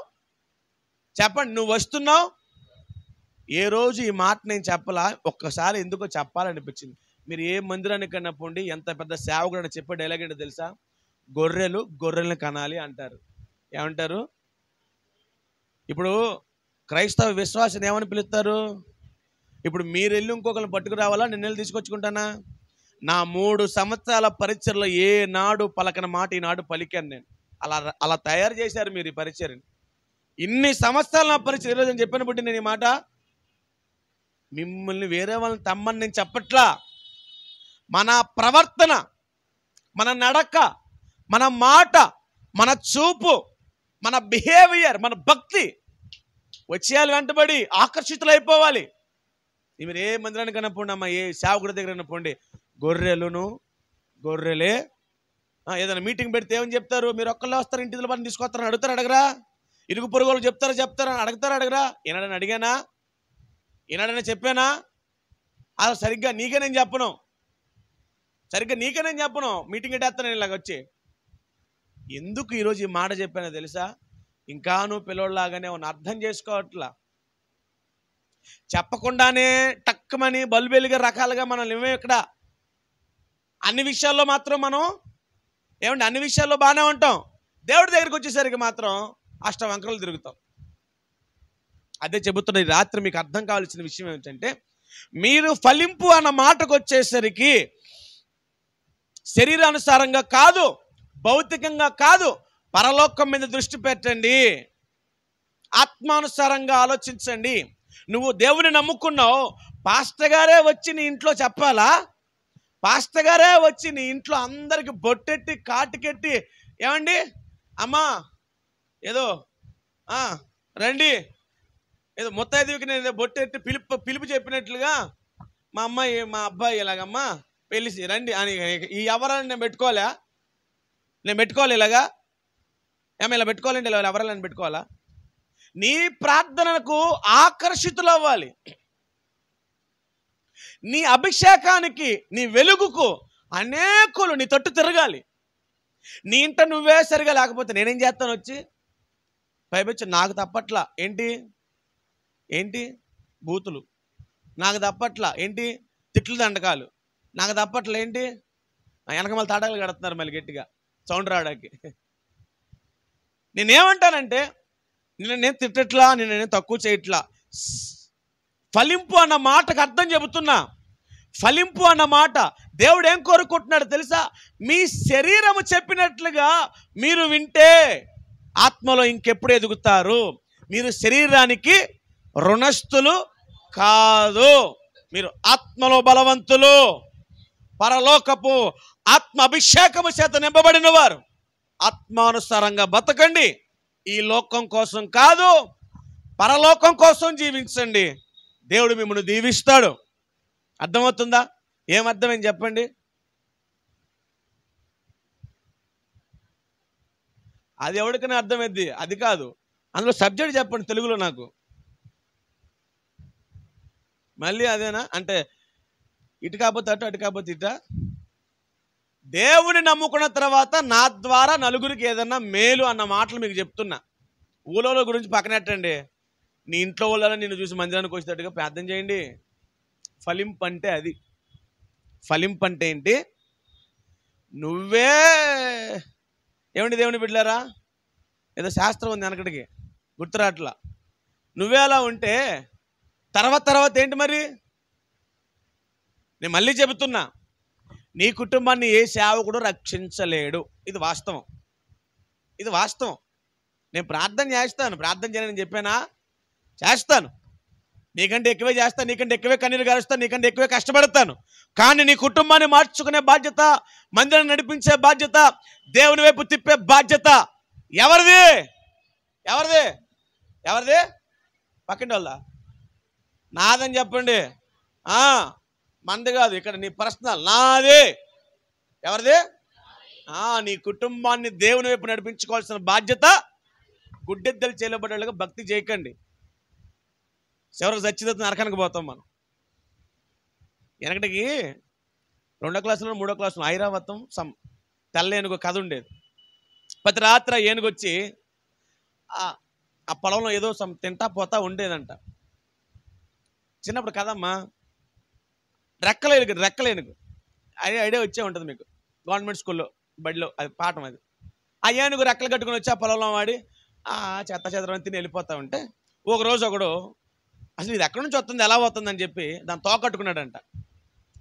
Speaker 1: చెప్పండి, నువ్వు వస్తున్నావు. ఏ రోజు ఈ మాట నేను చెప్పలా, ఒక్కసారి ఎందుకో చెప్పాలనిపించింది. మీరు ఏ మందిరానికన్నా పోండి, ఎంత పెద్ద సేవకుడు అని చెప్పే డైలాగ్ ఏంటో తెలుసా? గొర్రెలను కనాలి అంటారు. ఏమంటారు? ఇప్పుడు క్రైస్తవ విశ్వాసం ఏమని పిలుస్తారు? ఇప్పుడు మీరు వెళ్ళి ఇంకొకరిని పట్టుకురావాలా, నేను వెళ్ళి తీసుకొచ్చుకుంటానా? నా 3 సంవత్సరాల పరిచర్లో ఏ నాడు పలకన మాట ఈనాడు పలికాను నేను. అలా తయారు చేశారు మీరు ఈ పరిచర్ని. ఇన్ని సంవత్సరాలు నా పరిచయం ఈరోజు నేను చెప్పాను బట్టి నేను ఈ మాట మిమ్మల్ని వేరే వాళ్ళని తమ్మని నేను చెప్పట్లా. మన ప్రవర్తన, మన నడక, మన మాట, మన చూపు, మన బిహేవియర్, మన భక్తి వచ్చేయాలి, వెంటబడి ఆకర్షితులైపోవాలి. మీరు ఏ మందిరానికైనా పోండి అమ్మా, ఏ సేవకుడి దగ్గర పోండి, గొర్రెలే. ఏదైనా మీటింగ్ పెడితే ఏమని చెప్తారు? మీరు ఒక్కళ్ళే వస్తారు, ఇంటి పని తీసుకొస్తారని అడుగుతారా? ఇరుగు పొరుగులు చెప్తారా? అడగరా? ఏనాడని అడిగానా? ఏనాడైనా చెప్పానా? అలా సరిగ్గా నీకే నేను చెప్పను, మీటింగ్ పెట్టేస్తాను నేను ఇలాగ వచ్చి. ఎందుకు ఈరోజు ఈ మాట చెప్పానో తెలుసా? ఇంకా నువ్వు పిల్లోళ్ళలాగానే ఉన్న అర్థం చేసుకోవట్లా. చెప్పకుండానే టక్కుమని బల్బెలుగా రకాలుగా మనం లేమే ఇక్కడ. అన్ని విషయాల్లో మాత్రం మనం అన్ని విషయాల్లో బాగానే ఉంటాం, దేవుడి దగ్గరికి వచ్చేసరికి మాత్రం అష్టవంకరలు తిరుగుతాం. అదే చెబుతున్న ఈ రాత్రి మీకు అర్థం కావాల్సిన విషయం ఏమిటంటే, మీరు ఫలింపు అన్న మాటకు వచ్చేసరికి శరీరానుసారంగా కాదు, భౌతికంగా కాదు, పరలోకం మీద దృష్టి పెట్టండి, ఆత్మానుసారంగా ఆలోచించండి. నువ్వు దేవుని నమ్ముకున్నావు, పాస్టర్ గారే వచ్చి నీ ఇంట్లో చెప్పాలా? పాస్టర్ గారే వచ్చి నీ ఇంట్లో అందరికి బొట్టెట్టి కాటికెట్టి, ఏమండి అమ్మా ఏదో రండి, ఏదో ముత్తైదువుకి నేను బొట్టెట్టి పిలుపు చెప్పినట్లుగా మా అమ్మాయి మా అబ్బాయి ఇలాగమ్మా పెళ్ళి రండి అని ఈ ఎవరాన్ని నేను పెట్టుకోవాలి ఇలాగా? ఇలా పెట్టుకోవాలంటే ఇలా ఎవరాలని పెట్టుకోవాలా? నీ ప్రార్థనకు ఆకర్షితులు అవ్వాలి, నీ అభిషేకానికి, నీ వెలుగుకు అనేకులు నీ తట్టు తిరగాలి. నీ ఇంట నువ్వే సరిగా లేకపోతే నేనేం చేస్తాను? వచ్చి పైపచ్చి నాకు తప్పట్లా ఏంటి బూతులు, నాకు తప్పట్లా ఏంటి తిట్లు దండకాలు, నాకు తప్పట్లా ఏంటి వెనక మళ్ళీ తాటాలు కడుతున్నారు మళ్ళీ గట్టిగా సౌండ్ రావడానికి. నేనేమంటానంటే, నేను తిట్టట్లా, నేను తక్కువ చేయట్లా. ఫలింపు అన్న మాటకు అర్థం చెబుతున్నా. ఫలింపు అన్న మాట దేవుడు ఏం కోరుకుంటున్నాడు తెలుసా? మీ శరీరము చెప్పినట్లుగా మీరు వింటే ఆత్మలో ఇంకెప్పుడు ఎదుగుతారు. మీరు శరీరానికి రుణస్థులు కాదు, మీరు ఆత్మలో బలవంతులు, పరలోకపు ఆత్మ అభిషేకము చేత నింపబడిన వారు. ఆత్మానుసారంగా బతకండి. ఈ లోకం కోసం కాదు, పరలోకం కోసం జీవించండి. దేవుడు మిమ్మల్ని దీవిస్తాడు. అర్థమవుతుందా? ఏమర్థమైంది చెప్పండి? అది ఎవరికైనా అర్థమైంది, అది కాదు. అందులో సబ్జెక్ట్ చెప్పండి తెలుగులో నాకు. మళ్ళీ అదేనా అంటే ఇటు కాకపోతే అటు, అటు కాకపోతే ఇట. దేవుని నమ్ముకున్న తర్వాత నా ద్వారా నలుగురికి ఏదన్నా మేలు అన్న మాటలు మీకు చెప్తున్నా. ఊళ్ళో గురించి పక్కనెట్టండి, నీ ఇంట్లో వాళ్ళని నిన్ను చూసి మందిరానికి వచ్చేటట్టుగా ప్రార్థన చేయండి. ఫలింపు అంటే అది. ఫలింపు అంటే ఏంటి? నువ్వే ఏమండి దేవుని బిడ్డలారా, ఏదో శాస్త్రం ఉంది వెనకడికి గుర్తురాట్లా. నువ్వే అలా ఉంటే తర్వాత ఏంటి మరి? నేను మళ్ళీ చెబుతున్నా, నీ కుటుంబాన్ని ఏ సేవకుడు రక్షించలేడు. ఇది వాస్తవం. నేను ప్రార్థన చేస్తాను, ప్రార్థన చేయనని చెప్పానా? చేస్తాను. నీకంటే ఎక్కువే చేస్తాను, నీకంటే ఎక్కువే కన్నీరు గారుస్తాను, నీకంటే ఎక్కువే కష్టపడతాను. కానీ నీ కుటుంబాన్ని మార్చుకునే బాధ్యత, మందిరాన్ని నడిపించే బాధ్యత, దేవుని వైపు తిప్పే బాధ్యత ఎవరిది? పక్కింటి వాళ్ళ నాదని చెప్పండి. మనది కాదు, ఇక్కడ నీ పర్సనల్, నాది. ఎవరిది? నీ కుటుంబాన్ని దేవుని వైపు నడిపించుకోవాల్సిన బాధ్యత. గుడ్డెద్దలు చేయబడ్డగా భక్తి చేయకండి, చివరికి చచ్చిదత్తు నరకానికి పోతాం మనం. వెనకటికి 2వ క్లాసులో 3వ క్లాసులో ఐరావతం తెల్ల ఏనుగు కథ ఉండేది. ప్రతి రాత్రి ఏనుగు వచ్చి ఆ పొలంలో ఏదో తింటా పోతా ఉండేదంట. చిన్నప్పుడు కదమ్మా. రెక్కలేనుగు ఐడియా వచ్చే ఉంటుంది మీకు, గవర్నమెంట్ స్కూల్లో బడిలో అది పాఠం. అది ఆ ఏనుగు రెక్కలు కట్టుకుని వచ్చి ఆ పొలంలో వాడి చెత్త చెదరని తిని వెళ్ళిపోతా ఉంటే ఒకరోజు ఒకడు అసలు ఇది ఎక్కడి నుంచి వస్తుంది, ఎలా వస్తుందని చెప్పి దాని తోక కట్టుకున్నాడంట.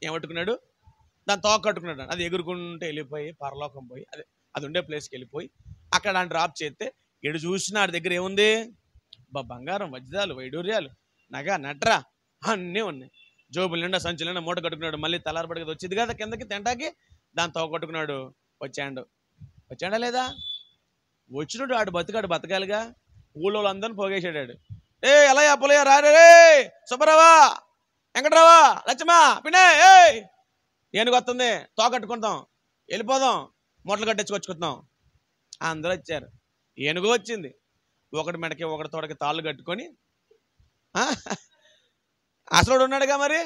Speaker 1: ఏమట్టుకున్నాడు? దాని తోక కట్టుకున్నాడు. అది ఎగురుకుంటూ వెళ్ళిపోయి పరలోకం పోయి అది ఉండే ప్లేస్కి వెళ్ళిపోయి అక్కడ దాన్ని డ్రాప్ చేస్తే ఎడు చూసినా ఆడి దగ్గర ఏముంది? బంగారం, వజ్రాలు, వైడూర్యాలు, నగ నట్రా అన్నీ ఉన్నాయి. జోబులు నిండా సంచులు నిండా మూట కట్టుకున్నాడు. మళ్ళీ తెల్లారపడికి వచ్చింది కదా కిందకి తింటాకి, దాని తోక కట్టుకున్నాడు. వచ్చాడా లేదా? వచ్చినట్టు ఆడు బతకాలిగా. ఊళ్ళో అందరిని పోగేసాడు. ఎలా పులయ్య రారే, సుబ్బరావా, వెంకటరావా, లచ్చమ్మా, పినే, ఏనుగు వస్తుంది, తోక కట్టుకుంటాం, వెళ్ళిపోదాం, మూటలు కట్టించుకొచ్చుకుంటాం. అందరూ వచ్చారు. ఏనుగు వచ్చింది. ఒకటి మెడకి ఒకటి తోడకి తాళ్ళు కట్టుకొని అసలు ఉన్నాడుగా, మరి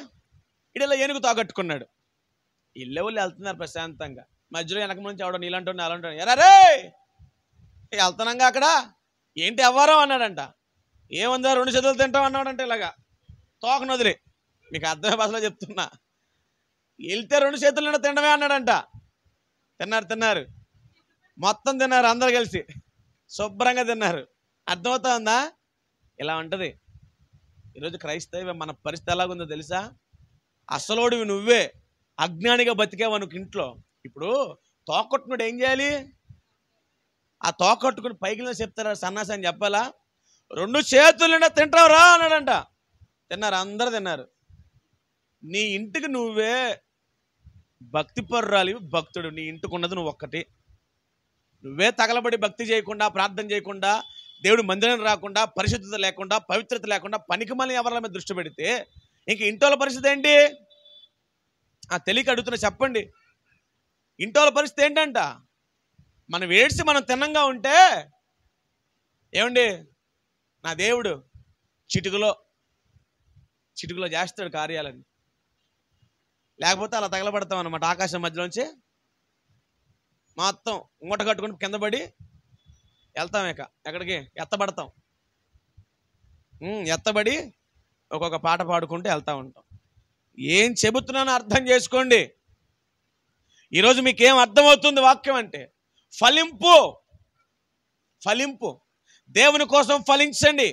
Speaker 1: ఇడలా ఏనుగు తోక కట్టుకున్నాడు. ఇళ్ళే వాళ్ళు వెళ్తున్నారు ప్రశాంతంగా. మధ్యలో వెనక నుంచి ఎవడో నీళ్ళంటాడు అలాంటాడు, ఎరా రే వెళ్తున్నాగా అక్కడ ఏంటి అవ్వారం అన్నాడంట. ఏముందా 2 చేతులు తింటాం అన్నాడంటే ఇలాగా తోకను వదిలి. మీకు అర్థమే భాషలో చెప్తున్నా. వెళ్తే 2 చేతులు తినడమే అన్నాడంట. తిన్నారు మొత్తం తిన్నారు, అందరు కలిసి శుభ్రంగా తిన్నారు. అర్థమవుతుందా? ఇలా ఉంటుంది ఈరోజు క్రైస్తవ మన పరిస్థితి ఎలాగుందో తెలుసా? అసలోడివి నువ్వే, అజ్ఞానిగా బతికేవా నువ్వు ఇంట్లో. ఇప్పుడు తోకట్టుకున్నాడు ఏం చేయాలి? ఆ తోకట్టుకుని పైకి చెప్తారా సన్నాసి అని చెప్పాలా? 2 చేతులు తింటావు రా అన్నాడంట. తిన్నారు, అందరు తిన్నారు. నీ ఇంటికి నువ్వే భక్తి పరురాలి, భక్తుడు. నీ ఇంటికి ఉన్నది నువ్వు ఒక్కటి. నువ్వే తగలబడి భక్తి చేయకుండా, ప్రార్థన చేయకుండా, దేవుడు మందిరం రాకుండా, పరిశుద్ధత లేకుండా, పవిత్రత లేకుండా పనికిమాలిన ఎవరి మీద దృష్టి పెడితే ఇంక ఇంటోళ్ళ పరిస్థితి ఏంటి? తెలియక అడుగుతున్నా, చెప్పండి. ఇంటోళ్ళ పరిస్థితి ఏంటంట? మనం ఏడ్చి మనం తిన్నంగా ఉంటే ఏమండి, నా దేవుడు చిటికలో చేస్తాడు కార్యాలని. లేకపోతే అలా తగలబడతాం అన్నమాట. ఆకాశం మధ్యలోంచి మొత్తం మూట కట్టుకుని కింద పడి వెళ్తాం. ఎక్కడికి ఎత్తబడతాం. ఎత్తబడి ఒక్కొక్క పాట పాడుకుంటూ వెళ్తూ ఉంటాం. ఏం చెబుతున్నానో అర్థం చేసుకోండి. ఈరోజు మీకేం అర్థమవుతుంది వాక్యం అంటే? ఫలింపు. దేవుని కోసం ఫలించండి.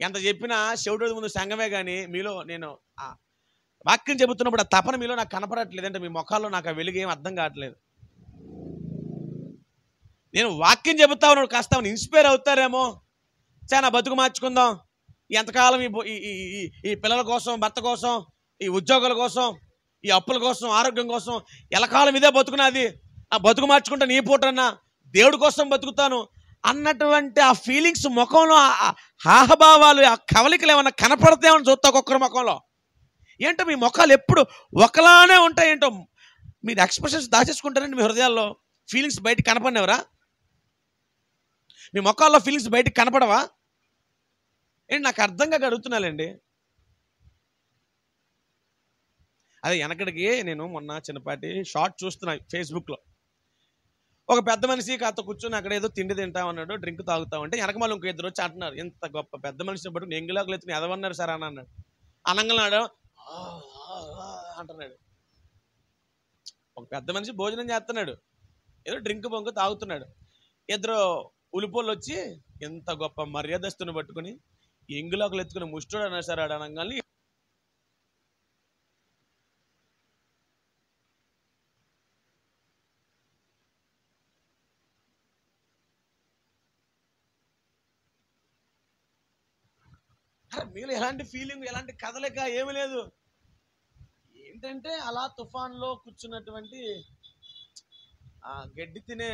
Speaker 1: ఎంత చెప్పినా శివుడి ముందు సంఘమే కానీ మీలో నేను వాక్యం చెబుతున్నప్పుడు ఆ తపన మీలో నాకు కనపడట్లేదు. అంటే మీ ముఖాల్లో నాకు ఆ వెలుగు ఏం అర్థం కావట్లేదు. నేను వాక్యం చెబుతా ఉన్నాడు, కాస్త ఇన్స్పైర్ అవుతారేమో. చాలా బతుకు మార్చుకుందాం, ఎంతకాలం ఈ పిల్లల కోసం, భర్త కోసం, ఈ ఉద్యోగాల కోసం, ఈ అప్పుల కోసం, ఆరోగ్యం కోసం ఎలకాలం ఇదే బతుకున్నది. ఆ బతుకు మార్చుకుంటా నీ పూటన్నా దేవుడి కోసం బతుకుతాను అన్నటువంటి ఆ ఫీలింగ్స్ ముఖంలో, హాహభావాలు, ఆ కవలికలు ఏమన్నా కనపడతామని చూస్తా ఒక్కొక్కరి ముఖంలో. ఏంటో మీ ముఖాలు ఎప్పుడు ఒకలానే ఉంటాయి. ఏంటో మీరు ఎక్స్ప్రెషన్స్ దాచేసుకుంటారండి మీ హృదయాల్లో. ఫీలింగ్స్ బయటికి కనపడినవరా? మీ ముఖాల్లో ఫీలింగ్స్ బయటికి కనపడవా ఏంటి? నాకు అర్థంగా అడుగుతున్నానండి. అదే వెనకడికి నేను మొన్న చిన్నపాటి షార్ట్ చూస్తున్నా ఫేస్బుక్లో. ఒక పెద్ద మనిషి కాస్త కూర్చొని అక్కడ ఏదో తిండి తింటా ఉన్నాడు, డ్రింక్ తాగుతామంటే వెనక మళ్ళీ ఇంకో 2 వచ్చి అంటున్నారు, ఇంత గొప్ప పెద్ద మనిషిని బట్టి ఎంగిలాకులు ఎత్తుకుని ఎదవన్నారు సార్ అని అన్నాడు. అనంగనాడు అంటున్నాడు. ఒక పెద్ద మనిషి భోజనం చేస్తున్నాడు, ఏదో డ్రింక్ బొంక తాగుతున్నాడు. 2 ఉలిపోళ్ళు వచ్చి ఎంత గొప్ప మర్యాదస్తుని పట్టుకుని ఎంగులాకులు ఎత్తుకుని ముష్టోడు అన్నారు సార్ ఆడ అనగానే మీలో ఎలాంటి ఫీలింగ్, ఎలాంటి కదలిక ఏమీ లేదు. ఏంటంటే అలా తుఫాన్లో కూర్చున్నటువంటి గడ్డి తినే,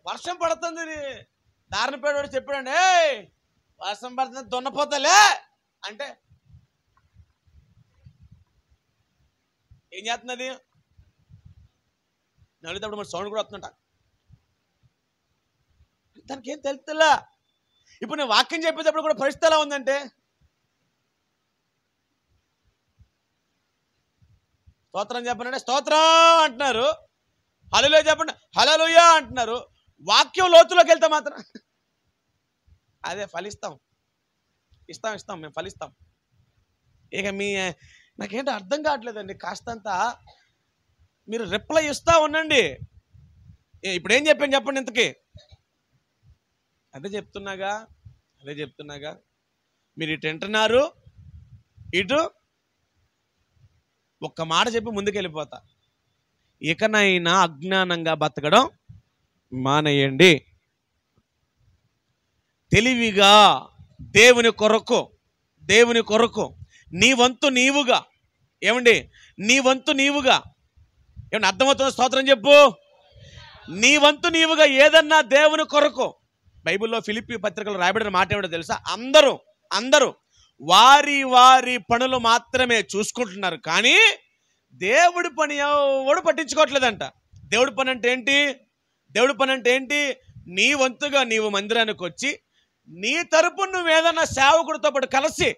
Speaker 1: వర్షం పడుతుంది, దారిని పేడవాడు చెప్పాడండి, వర్షం పడుతుంది దున్నపోతలే అంటే ఏం చేస్తున్నది? నవ్వుతప్పుడు మన సౌండ్ కూడా వస్తుందంట. దానికి ఏం తెలుస్తుందా? ఇప్పుడు నేను వాక్యం చెప్పేటప్పుడు కూడా పరిస్థితి ఎలా ఉందంటే, స్తోత్రం చెప్పండి స్తోత్రం అంటున్నారు, హల్లెలూయా చెప్పండి హల్లెలూయా అంటున్నారు. వాక్యం లోతులోకి వెళ్తే మాత్రం అదే ఫలిస్తాం, ఇస్తాం మేము ఫలిస్తాం. ఇక నాకేంటో అర్థం కావట్లేదండి. కాస్తంత మీరు రిప్లై ఇస్తా ఉండండి. ఇప్పుడు ఏం చెప్పాను చెప్పండి ఇంతకీ? అదే చెప్తున్నాగా మీరు ఇటు వింటున్నారు, ఇటు ఒక్క మాట చెప్పి ముందుకు వెళ్ళిపోతా. ఇకనైనా అజ్ఞానంగా బతకడం మానేయండి. తెలివిగా దేవుని కొరకు నీ వంతు నీవుగా, ఏమండి నీ వంతు నీవుగా, ఏమన్నా అర్థమవుతుందో? స్తోత్రం చెప్పు. నీ వంతు నీవుగా ఏదన్నా దేవుని కొరకు. బైబిల్లో ఫిలిప్పీ పత్రికలో రాయబడిన మాట ఏమిటో తెలుసా? అందరూ వారి వారి పనులు మాత్రమే చూసుకుంటున్నారు, కానీ దేవుడి పని ఎవడు పట్టించుకోవట్లేదంట. దేవుడి పని అంటే ఏంటి? నీ వంతుగా నీవు మందిరానికి వచ్చి నీ తరపున నువ్వు ఏదన్నా సేవకుడితో పాటు కలిసి.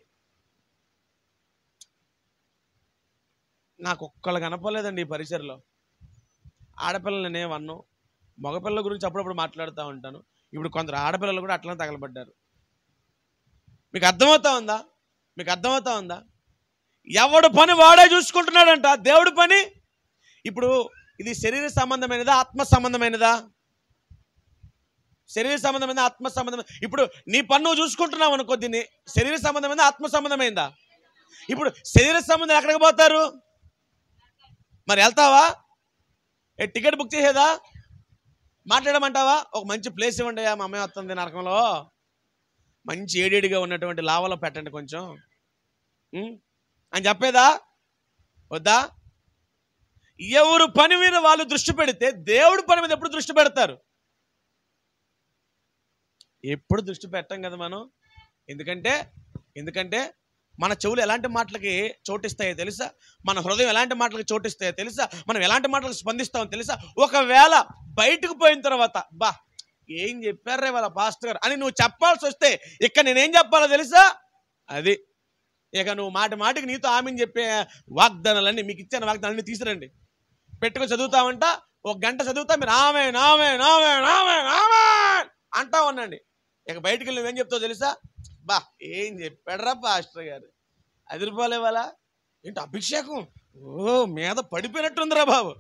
Speaker 1: నాకు ఒక్కళ్ళు కనపలేదండి ఈ పరిసరలో. ఆడపిల్లలనే వన్ను, మగపిల్లల గురించి అప్పుడప్పుడు మాట్లాడుతూ ఉంటాను. ఇప్పుడు కొందరు ఆడపిల్లలు కూడా అట్లనే తగలబడ్డారు. మీకు అర్థమవుతా ఉందా? ఎవడు పని వాడే చూసుకుంటున్నాడంట. దేవుడి పని ఇప్పుడు ఇది శరీర సంబంధమైనదా, ఆత్మ సంబంధమైనదా? శరీర సంబంధమైనదా, ఆత్మ సంబంధమైన? ఇప్పుడు నీ పని నువ్వు చూసుకుంటున్నావు అనుకో, దీన్ని శరీర సంబంధమైందా, ఆత్మ సంబంధమైందా? ఇప్పుడు శరీర సంబంధం ఎక్కడికి పోతారు? మరి వెళ్తావా? టికెట్ బుక్ చేసేదా? మాట్లాడమంటావా? ఒక మంచి ప్లేస్ ఇవ్వండి, మా అమ్మాయి వస్తుంది నరకంలో, మంచి ఏడేడిగా ఉన్నటువంటి లావలో పెట్టండి కొంచెం అని చెప్పేదా? వద్దా? ఎవరు పని మీద వాళ్ళు దృష్టి పెడితే దేవుడి పని మీద ఎప్పుడు దృష్టి పెడతారు? ఎప్పుడు దృష్టి పెట్టం కదా మనం. ఎందుకంటే మన చెవులు ఎలాంటి మాటలకి చోటిస్తాయో తెలుసా? మన హృదయం ఎలాంటి మాటలకి చోటిస్తాయో తెలుసా? మనం ఎలాంటి మాటలకు స్పందిస్తామో తెలుసా? ఒకవేళ బయటకు పోయిన తర్వాత ఏం చెప్పారే వాళ్ళ పాస్టర్ గారు అని నువ్వు చెప్పాల్సి వస్తే ఇక్కడ నేనేం చెప్పాలో తెలుసా? అది ఇక నువ్వు మాటికి నీతో ఆమెను చెప్పే వాగ్దానాలన్నీ, మీకు ఇచ్చిన వాగ్దానాలన్నీ తీసుకురండి, పెట్టుకొని చదువుతామంట. ఒక గంట చదువుతా, మీరు ఆమెన్ అంటా ఉండండి. ఇక బయటికి వెళ్ళి నువ్వేం చెప్తావు తెలుసా? ఏం చెప్పాడరా పాస్టర్ గారు, అదిరిపోలే వాళ్ళ ఏంటి అభిషేకం మీద పడిపోయినట్టుందిరా బాబు.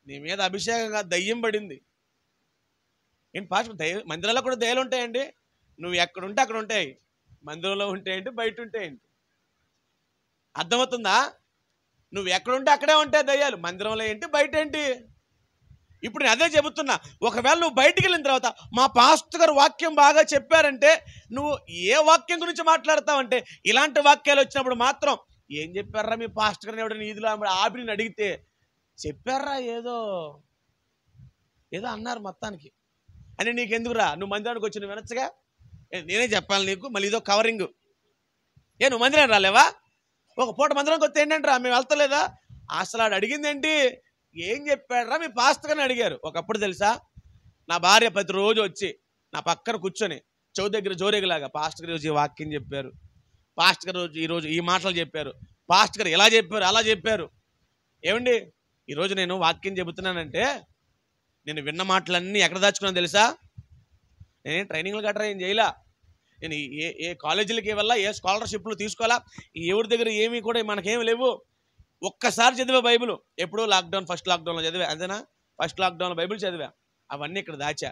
Speaker 1: నీ మీద అభిషేకంగా దయ్యం పడింది. ఏంటి పాస్టర్, మందిరాల్లో కూడా దయ్యాలు ఉంటాయండి? నువ్వు ఎక్కడుంటే అక్కడ ఉంటాయి. మందిరంలో ఉంటాయండి, బయట ఉంటాయండి. అర్థమవుతుందా? నువ్వు ఎక్కడుంటే అక్కడే ఉంటాయి దయ్యాలు. మందిరంలో ఏంటి, బయట ఏంటి? ఇప్పుడు నేను అదే చెబుతున్నా. ఒకవేళ నువ్వు బయటికి వెళ్ళిన తర్వాత మా పాస్టర్ గారు వాక్యం బాగా చెప్పారంటే, నువ్వు ఏ వాక్యం గురించి మాట్లాడతావంటే, ఇలాంటి వాక్యాలు వచ్చినప్పుడు మాత్రం ఏం చెప్పారా మీ పాస్టర్ గారిని ఎవడని ఈదులో ఆపిని అడిగితే, చెప్పారా ఏదో అన్నారు మొత్తానికి అని నీకెందుకురా? నువ్వు మందిరానికి వచ్చి నువ్వు వినొచ్చుగా. నేనే చెప్పాలి నీకు, మళ్ళీ ఇదో కవరింగ్. నువ్వు మందిరానికి రాలేవా? ఒక పూట మందిరానికి వస్తే ఏంటంటారా, మేము వెళ్తలేదా? అసలు ఆడు అడిగింది ఏంటి? ఏం చెప్పాడరా మీ పాస్టర్ గారిని అడిగారు. ఒకప్పుడు తెలుసా, నా భార్య ప్రతిరోజు వచ్చి నా పక్కన కూర్చొని చెవు దగ్గర జోరేగలాగా, పాస్టర్ గారు ఈ వాక్యం చెప్పారు, పాస్టర్ గారు ఈరోజు ఈ మాటలు చెప్పారు, పాస్టర్ గారు ఇలా చెప్పారు అలా చెప్పారు. ఏమండి ఈరోజు నేను వాక్యం చెబుతున్నానంటే నేను విన్న మాటలన్నీ ఎక్కడ దాచుకున్నాను తెలుసా? నేను ట్రైనింగ్లు గట్రా ఏం చేయలా, నేను ఏ కాలేజీలకి వెళ్ళా, ఏ స్కాలర్షిప్లు తీసుకోవాలా, ఎవరి దగ్గర ఏమీ కూడా మనకేమి లేవు. ఒక్కసారి చదివా బైబిల్, ఎప్పుడో ఫస్ట్ లాక్డౌన్లో చదివా, అంతేనా? ఫస్ట్ లాక్డౌన్లో బైబిల్ చదివా, అవన్నీ ఇక్కడ దాచా.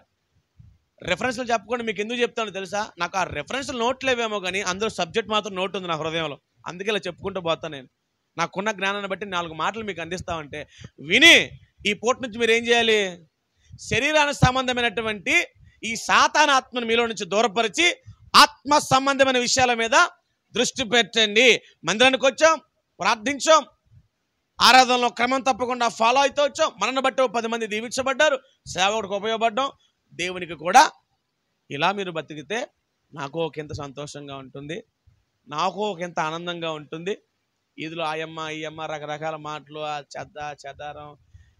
Speaker 1: రెఫరెన్స్లు చెప్పకుండా మీకు ఎందుకు చెప్తానో తెలుసా? నాకు ఆ రెఫరెన్స్లు నోట్లేవేమో కానీ అందులో సబ్జెక్ట్ మాత్రం నోట్ ఉంది నా హృదయంలో. అందుకే ఇలా చెప్పుకుంటూ పోతాను. నేను నాకున్న జ్ఞానాన్ని బట్టి 4 మాటలు మీకు అందిస్తామంటే విని ఈ పూట నుంచి మీరు ఏం చేయాలి? శరీరానికి సంబంధమైనటువంటి ఈ సాతాన ఆత్మను మీలో నుంచి దూరపరిచి ఆత్మ సంబంధమైన విషయాల మీద దృష్టి పెట్టండి. మందిరానికి వచ్చాం, ప్రార్థించాం, ఆరాధనలో క్రమం తప్పకుండా ఫాలో అవుతూ వచ్చాం, మనల్ని బట్టి 10 మంది దీవించబడ్డారు, సేవకుడికి ఉపయోగపడ్డాం, దేవునికి కూడా. ఇలా మీరు బతికితే నాకు ఒకంత సంతోషంగా ఉంటుంది. నాకు ఒక ఎంత ఆనందంగా ఉంటుంది. ఈదులో ఆయమ్మ ఈ అమ్మ రకరకాల మాటలు, ఆ చెదారం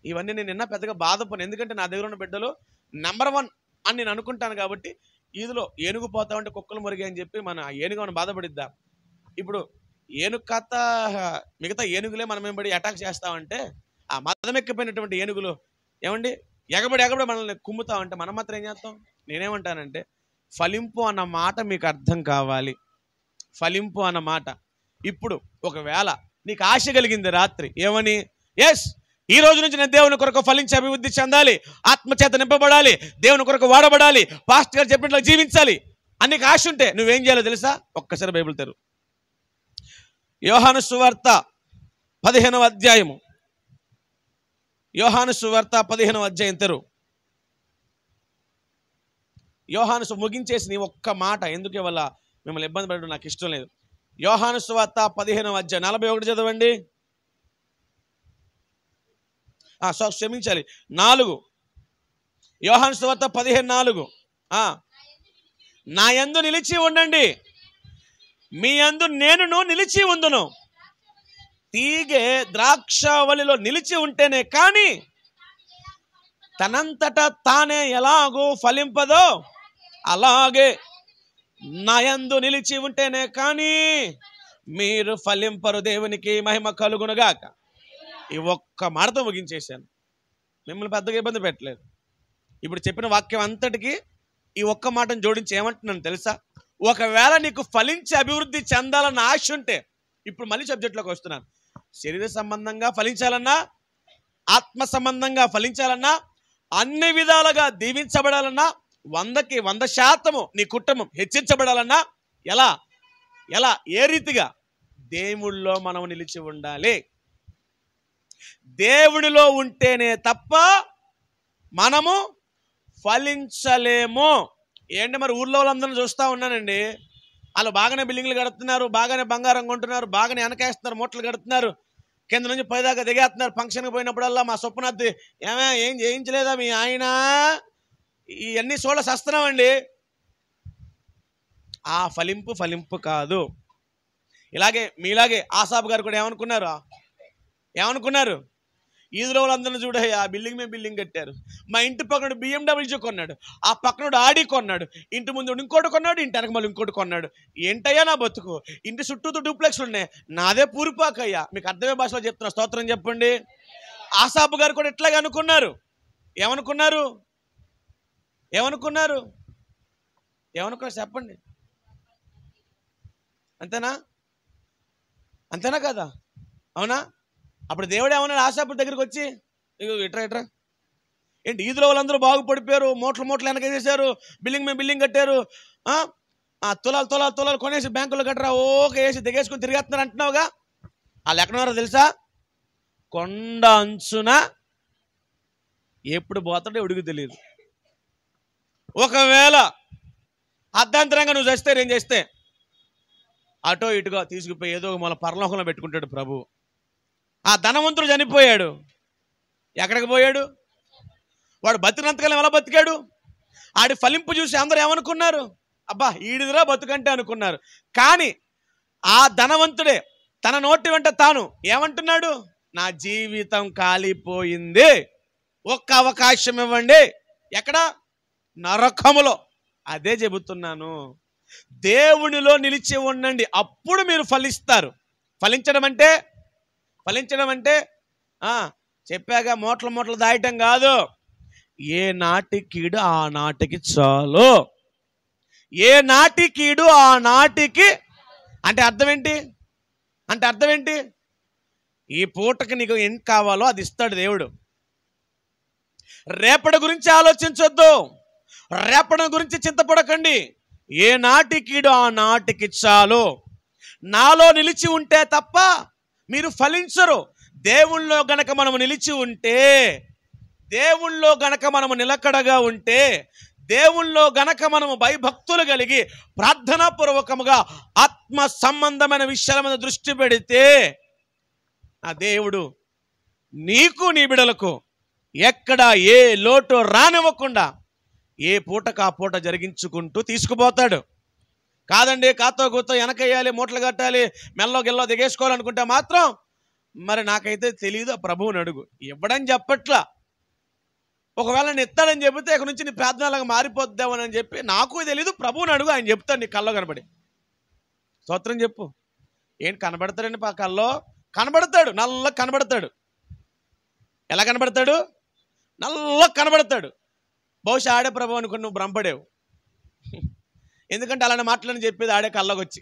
Speaker 1: ఇవన్నీ నేను నిన్న పెద్దగా బాధపడను. ఎందుకంటే నా దగ్గర ఉన్న బిడ్డలు నెంబర్ 1 అని నేను అనుకుంటాను. కాబట్టి ఈదులో ఏనుగు పోతా ఉంటే కుక్కలు మురిగాయి అని చెప్పి మన ఏనుగు మనం బాధపడిద్దాం. ఇప్పుడు ఏనుగు కథ మిగతా ఏనుగులే మనం ఏం పడి అటాక్ చేస్తామంటే ఆ మదమెక్కిపోయినటువంటి ఏనుగులు ఏమండి ఎగబడి మనల్ని కుమ్ముతా ఉంటే మనం మాత్రం ఏం చేస్తాం? నేనేమంటానంటే ఫలింపు అన్న మాట మీకు అర్థం కావాలి. ఫలింపు అన్న మాట. ఇప్పుడు ఒకవేళ నీకు ఆశ కలిగింది రాత్రి ఏమని, ఎస్ ఈ రోజు నుంచి నేను దేవుని కొరకు ఫలించి అభివృద్ధి చెందాలి, ఆత్మచేత నింపబడాలి, దేవుని కొరకు వాడబడాలి, పాస్టర్ గారు చెప్పినట్లు జీవించాలి అని నీకు ఆశ ఉంటే నువ్వేం చేయాలో తెలుసా? ఒక్కసారి బైబిల్ తెరు. యోహాను సువార్త 15వ అధ్యాయము. యోహాను సువార్త 15వ అధ్యాయం తెరు. యోహాను ముగించేసి నీ ఒక్క మాట, ఎందుకు ఇవాళ మిమ్మల్ని ఇబ్బంది పెట్టడం నాకు ఇష్టం లేదు. యోహాను సువార్త 15వ అధ్యాయం 41 చదవండి. క్షమించాలి 4. యోహాను సువార్త 15:4. నా యందు నిలిచి ఉండండి, మీ యందు నేనును నిలిచి ఉందును. తీగె ద్రాక్షవల్లిలో నిలిచి ఉంటేనే కానీ తనంతట తానే ఎలాగో ఫలింపదో అలాగే నా యందు నిలిచి ఉంటేనే కానీ మీరు ఫలింపరు. దేవునికి మహిమ కలుగునుగాక. ఈ ఒక్క మాటతో ముగించేశాను. మిమ్మల్ని పెద్దగా ఇబ్బంది పెట్టలేదు. ఇప్పుడు చెప్పిన వాక్యం అంతటికి ఈ ఒక్క మాటను జోడించి ఏమంటున్నాను తెలుసా? ఒకవేళ నీకు ఫలించి అభివృద్ధి చెందాలన్న ఆశ ఉంటే, ఇప్పుడు మళ్ళీ సబ్జెక్టులోకి వస్తున్నాను. శరీర సంబంధంగా ఫలించాలన్నా, ఆత్మ సంబంధంగా ఫలించాలన్నా, అన్ని విధాలుగా దీవించబడాలన్నా, 100కి 100% నీ కుటుంబం హెచ్చించబడాలన్నా ఎలా ఏ రీతిగా? దేవుళ్ళో మనం నిలిచి ఉండాలి. దేవుడిలో ఉంటేనే తప్ప మనము ఫలించలేము. ఏంటి మరి ఊర్లో వాళ్ళందరినీ చూస్తూ ఉన్నానండి. వాళ్ళు బాగానే బిల్డింగ్లు కడుతున్నారు, బాగానే బంగారం కొంటున్నారు, బాగానే వెనకేస్తున్నారు, మూటలు కడుతున్నారు, కింద నుంచి పైదాకా దిగేస్తున్నారు. ఫంక్షన్కి పోయినప్పుడల్లా మా స్వప్నార్థి ఏం చేయించలేదా మీ ఆయన, ఇవన్నీ చూడ సస్తున్నామండి. ఆ ఫలింపు కాదు. మీలాగే ఆసాబు గారు కూడా ఏమనుకున్నారు? ఈదులో వాళ్ళందరినీ చూడయ్యా, బిల్డింగ్ మీద బిల్డింగ్ కట్టారు. మా ఇంటి పక్కన BMW కొన్నాడు, ఆ పక్కనోడు ఆడి కొన్నాడు, ఇంటి ముందు ఇంకోటి కొన్నాడు, ఇంటి వెనక మళ్ళీ ఇంకోటి కొన్నాడు. ఏంటయ్యా నా బతుకు? ఇంటి చుట్టూతో డూప్లెక్స్లు ఉన్నాయి, నాదే పూరిపాకయ్యా. మీకు అర్థమే భాషలో చెప్తున్నా, స్తోత్రం చెప్పండి. ఆసాబు గారు కూడా ఇట్లాగే అనుకున్నారు. ఏమనుకున్నారు చెప్పండి. అంతేనా కదా? అవునా? అప్పుడు దేవుడు ఏమన్నాడు ఆసాబు దగ్గరికి వచ్చి, ఇట్రా ఏంటి ఈదులో వాళ్ళందరూ బాగుపడిపోయారు, మూటలు వెనకేసేసారు, బిల్డింగ్ మీద బిల్డింగ్ కట్టారు, తులాలు కొనేసి బ్యాంకులో కట్టరా ఓకే వేసి దిగేసుకుని తిరిగేస్తున్నారు అంటున్నావుగా. వాళ్ళు ఎక్కడున్నారో తెలుసా? కొండ అంచున. ఎప్పుడు పోతాడో ఎవడికి తెలియదు. ఒకవేళ అర్ధాంతరంగా నువ్వు చేస్తే ఏం చేస్తే అటో ఇటుగా తీసుకుపోయి ఏదో మన పరలోకంలో పెట్టుకుంటాడు ప్రభు. ఆ ధనవంతుడు చనిపోయాడు, ఎక్కడికి పోయాడు? వాడు బతికినంతకాలం ఎలా బతికాడు? ఆడి ఫలింపు చూసి అందరూ ఏమనుకున్నారు? అబ్బా ఈడిదిరా బతుకంటే అనుకున్నారు. కానీ ఆ ధనవంతుడే తన నోటి వెంట తాను ఏమంటున్నాడు? నా జీవితం కాలిపోయింది, ఒక్క అవకాశం ఇవ్వండి. ఎక్కడ? నరకములో. అదే చెబుతున్నాను, దేవునిలో నిలిచి ఉండండి, అప్పుడు మీరు ఫలిస్తారు. ఫలించడం అంటే చెప్పాగా మూటలు దాయటం కాదు. ఏ నాటి కీడు ఆ నాటికి చాలు. ఏ నాటి కీడు ఆ నాటికి అంటే అర్థం ఏంటి? ఈ పూటకి నీకు ఏం కావాలో అది ఇస్తాడు దేవుడు. రేపటి గురించి ఆలోచించొద్దు, రేపటి గురించి చింతపడకండి. ఏ నాటి కీడు ఆ నాటికి చాలు. నాలో నిలిచి ఉంటే తప్ప మీరు ఫలించరు. దేవుళ్ళో గనక మనము నిలిచి ఉంటే, దేవుళ్ళో గనక మనము నిలకడగా ఉంటే, దేవుళ్ళో గనక మనము భయభక్తులు కలిగి ప్రార్థనాపూర్వకముగా ఆత్మ సంబంధమైన విషయాల మీద దృష్టి పెడితే, ఆ దేవుడు నీకు నీ బిడలకు ఎక్కడ ఏ లోటు రానివ్వకుండా ఏ పూటకు ఆ పూట జరిగించుకుంటూ తీసుకుపోతాడు. కాదండి కాతో కూతో వెనకేయాలి, మూటలు కట్టాలి, మెల్లో గిల్లో దిగేసుకోవాలనుకుంటే మాత్రం మరి నాకైతే తెలియదు, ప్రభువుని అడుగు. ఇవ్వడని చెప్పట్లా. ఒకవేళ నేను ఇస్తాడని చెబితే ఇక నుంచి నీ ప్రార్థనలాగా మారిపోద్దామని చెప్పి నాకు తెలీదు, ప్రభువుని అడుగు, ఆయన చెప్తాడు నీ కల్లో కనబడి. స్తోత్రం చెప్పు. ఏంటి కనబడతాడండి? కల్లో కనబడతాడు, నల్ల కనబడతాడు. ఎలా కనబడతాడు? నల్ల కనబడతాడు. బహుశా ఆడే ప్రభు అనుకుని నువ్వు భ్రమపడేవు. ఎందుకంటే అలాంటి మాటలని చెప్పేది ఆడే కళ్ళకు వచ్చి.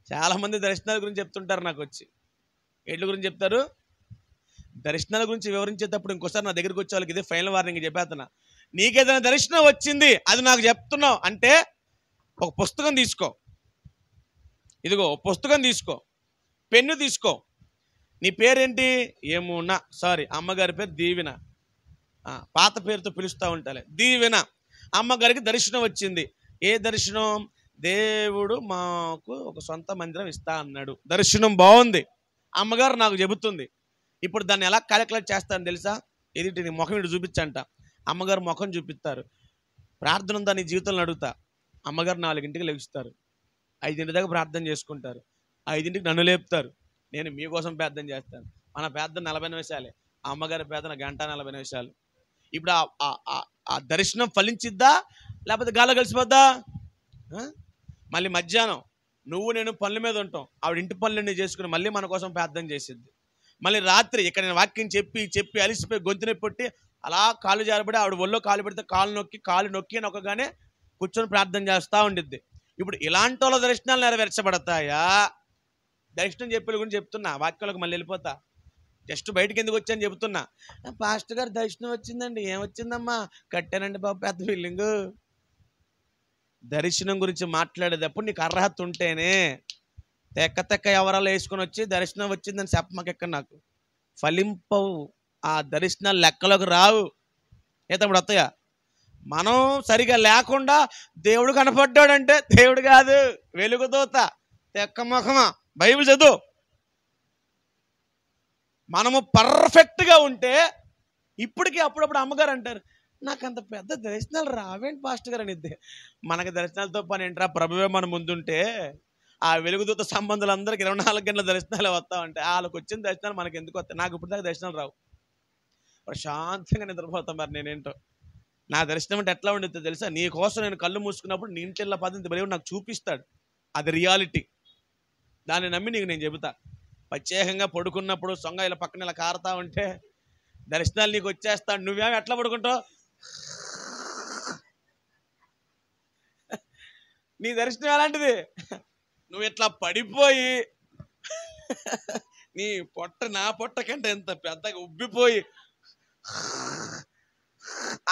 Speaker 1: చాలామంది దర్శనాల గురించి చెప్తుంటారు నాకు వచ్చి. ఎట్ల గురించి చెప్తారు? దర్శనాల గురించి వివరించేటప్పుడు ఇంకోసారి నా దగ్గరికి వచ్చే వాళ్ళకి ఇదే ఫైనల్ వార్నింగ్ చెప్పేస్తున్నా. నీకేదైనా దర్శనం వచ్చింది, అది నాకు చెప్తున్నావు అంటే ఒక పుస్తకం తీసుకో, ఇదిగో పుస్తకం తీసుకో, పెన్ను తీసుకో. నీ పేరేంటి? ఏమున్నా, సారీ అమ్మగారి పేరు దీవెన, పాత పేరుతో పిలుస్తూ ఉంటాలే, దీవెన. అమ్మగారికి దర్శనం వచ్చింది. ఏ దర్శనం? దేవుడు మాకు ఒక సొంత మందిరం ఇస్తా అన్నాడు. దర్శనం బాగుంది, అమ్మగారు నాకు చెబుతుంది. ఇప్పుడు దాన్ని ఎలా క్యాలిక్యులేట్ చేస్తాను తెలుసా? ఎదుటి నీ ముఖం ఇటు చూపించంట. అమ్మగారు ముఖం చూపిస్తారు. ప్రార్థన ఉందా నీ జీవితంలో అడుగుతా. అమ్మగారు 4ంటికి లేస్తారు, 5 దాకా ప్రార్థన చేసుకుంటారు, 5ంటికి నన్ను లేపుతారు. నేను మీకోసం ప్రార్థన చేస్తాను. మన ప్రార్థన 40 నిమిషాలే, అమ్మగారి ప్రార్థన 1:40 నిమిషాలు. ఇప్పుడు ఆ దర్శనం ఫలించిద్దా లేకపోతే గాల్లో కలిసిపోద్దా? మళ్ళీ మధ్యాహ్నం నువ్వు నేను పనుల మీద ఉంటాం, ఆవిడ ఇంటి పనులన్నీ చేసుకుని మళ్ళీ మన కోసం ప్రార్థన చేసిద్ది. మళ్ళీ రాత్రి ఇక్కడ నేను వాక్యం చెప్పి అలిసిపోయి గొంతు నొప్పి పెట్టి అలా కాళ్ళు జారబడి ఆవిడ ఒళ్ళో కాలు పెడితే కాళ్ళు నొక్కి నొక్కగానే కూర్చొని ప్రార్థన చేస్తూ ఉండిద్ది. ఇప్పుడు ఇలాంటి వాళ్ళ దర్శనాలు నెరవేర్చబడతాయా? దర్శనం చెప్పే గురించి చెప్తున్నా, వాక్యాలకు మళ్ళీ వెళ్ళిపోతా. జస్ట్ బయటకు ఎందుకు వచ్చాను చెబుతున్నా. పాస్టర్ గారు దర్శనం వచ్చిందండి. ఏమొచ్చిందమ్మా? కట్టానండి బాబు పెద్ద బిల్డింగు. దర్శనం గురించి మాట్లాడేటప్పుడు నీకు అర్హత ఉంటేనే. తెక్క ఎవరాలు వేసుకొని వచ్చి దర్శనం వచ్చిందని చెప్పమాకెక్కడ నాకు ఫలింపవు. ఆ దర్శనాలు లెక్కలోకి రావు. ఏ తమ్ముడు వస్తాయా? మనం సరిగా లేకుండా దేవుడు కనపడ్డాడంటే దేవుడు కాదు, వెలుగుదూత, తెక్క ముఖమా. బైబిల్ చదువు. మనము పర్ఫెక్ట్గా ఉంటే ఇప్పటికీ అప్పుడప్పుడు అమ్మగారు అంటారు, నాకు అంత పెద్ద దర్శనాలు రావేంటి పాస్టర్ గారు అనిద్ది. మనకి దర్శనాలతో పని ఏంట్రా, ప్రభువే మన ముందుంటే ఆ వెలుగుదూత సంబంధులందరికీ 24 గంటల దర్శనాలు వస్తామంటే వాళ్ళకి వచ్చిన దర్శనాలు మనకి ఎందుకు వస్తాయి? నాకు ఇప్పుడు దాకా దర్శనాలు రావు, ప్రశాంతంగా నిద్రపోతాం. మరి నేనేంటో, నా దర్శనం అంటే ఎట్లా ఉండిద్దో తెలుసా? నీ కోసం నేను కళ్ళు మూసుకున్నప్పుడు నీ ఇంటిళ్ళ పద్ధతి దేవుడు నాకు చూపిస్తాడు. అది రియాలిటీ. దాన్ని నమ్మి నీకు నేను చెబుతా. ప్రత్యేకంగా పడుకున్నప్పుడు సొంగ ఇలా పక్కన ఇలా కారుతా ఉంటే దర్శనాలు నీకు వచ్చేస్తాడు. నువ్వేమో ఎట్లా పడుకుంటావు? నీ దర్శనం ఎలాంటిది? నువ్వు ఇట్లా పడిపోయి నీ పొట్ట నా పొట్ట కంటే ఎంత పెద్దగా ఉబ్బిపోయి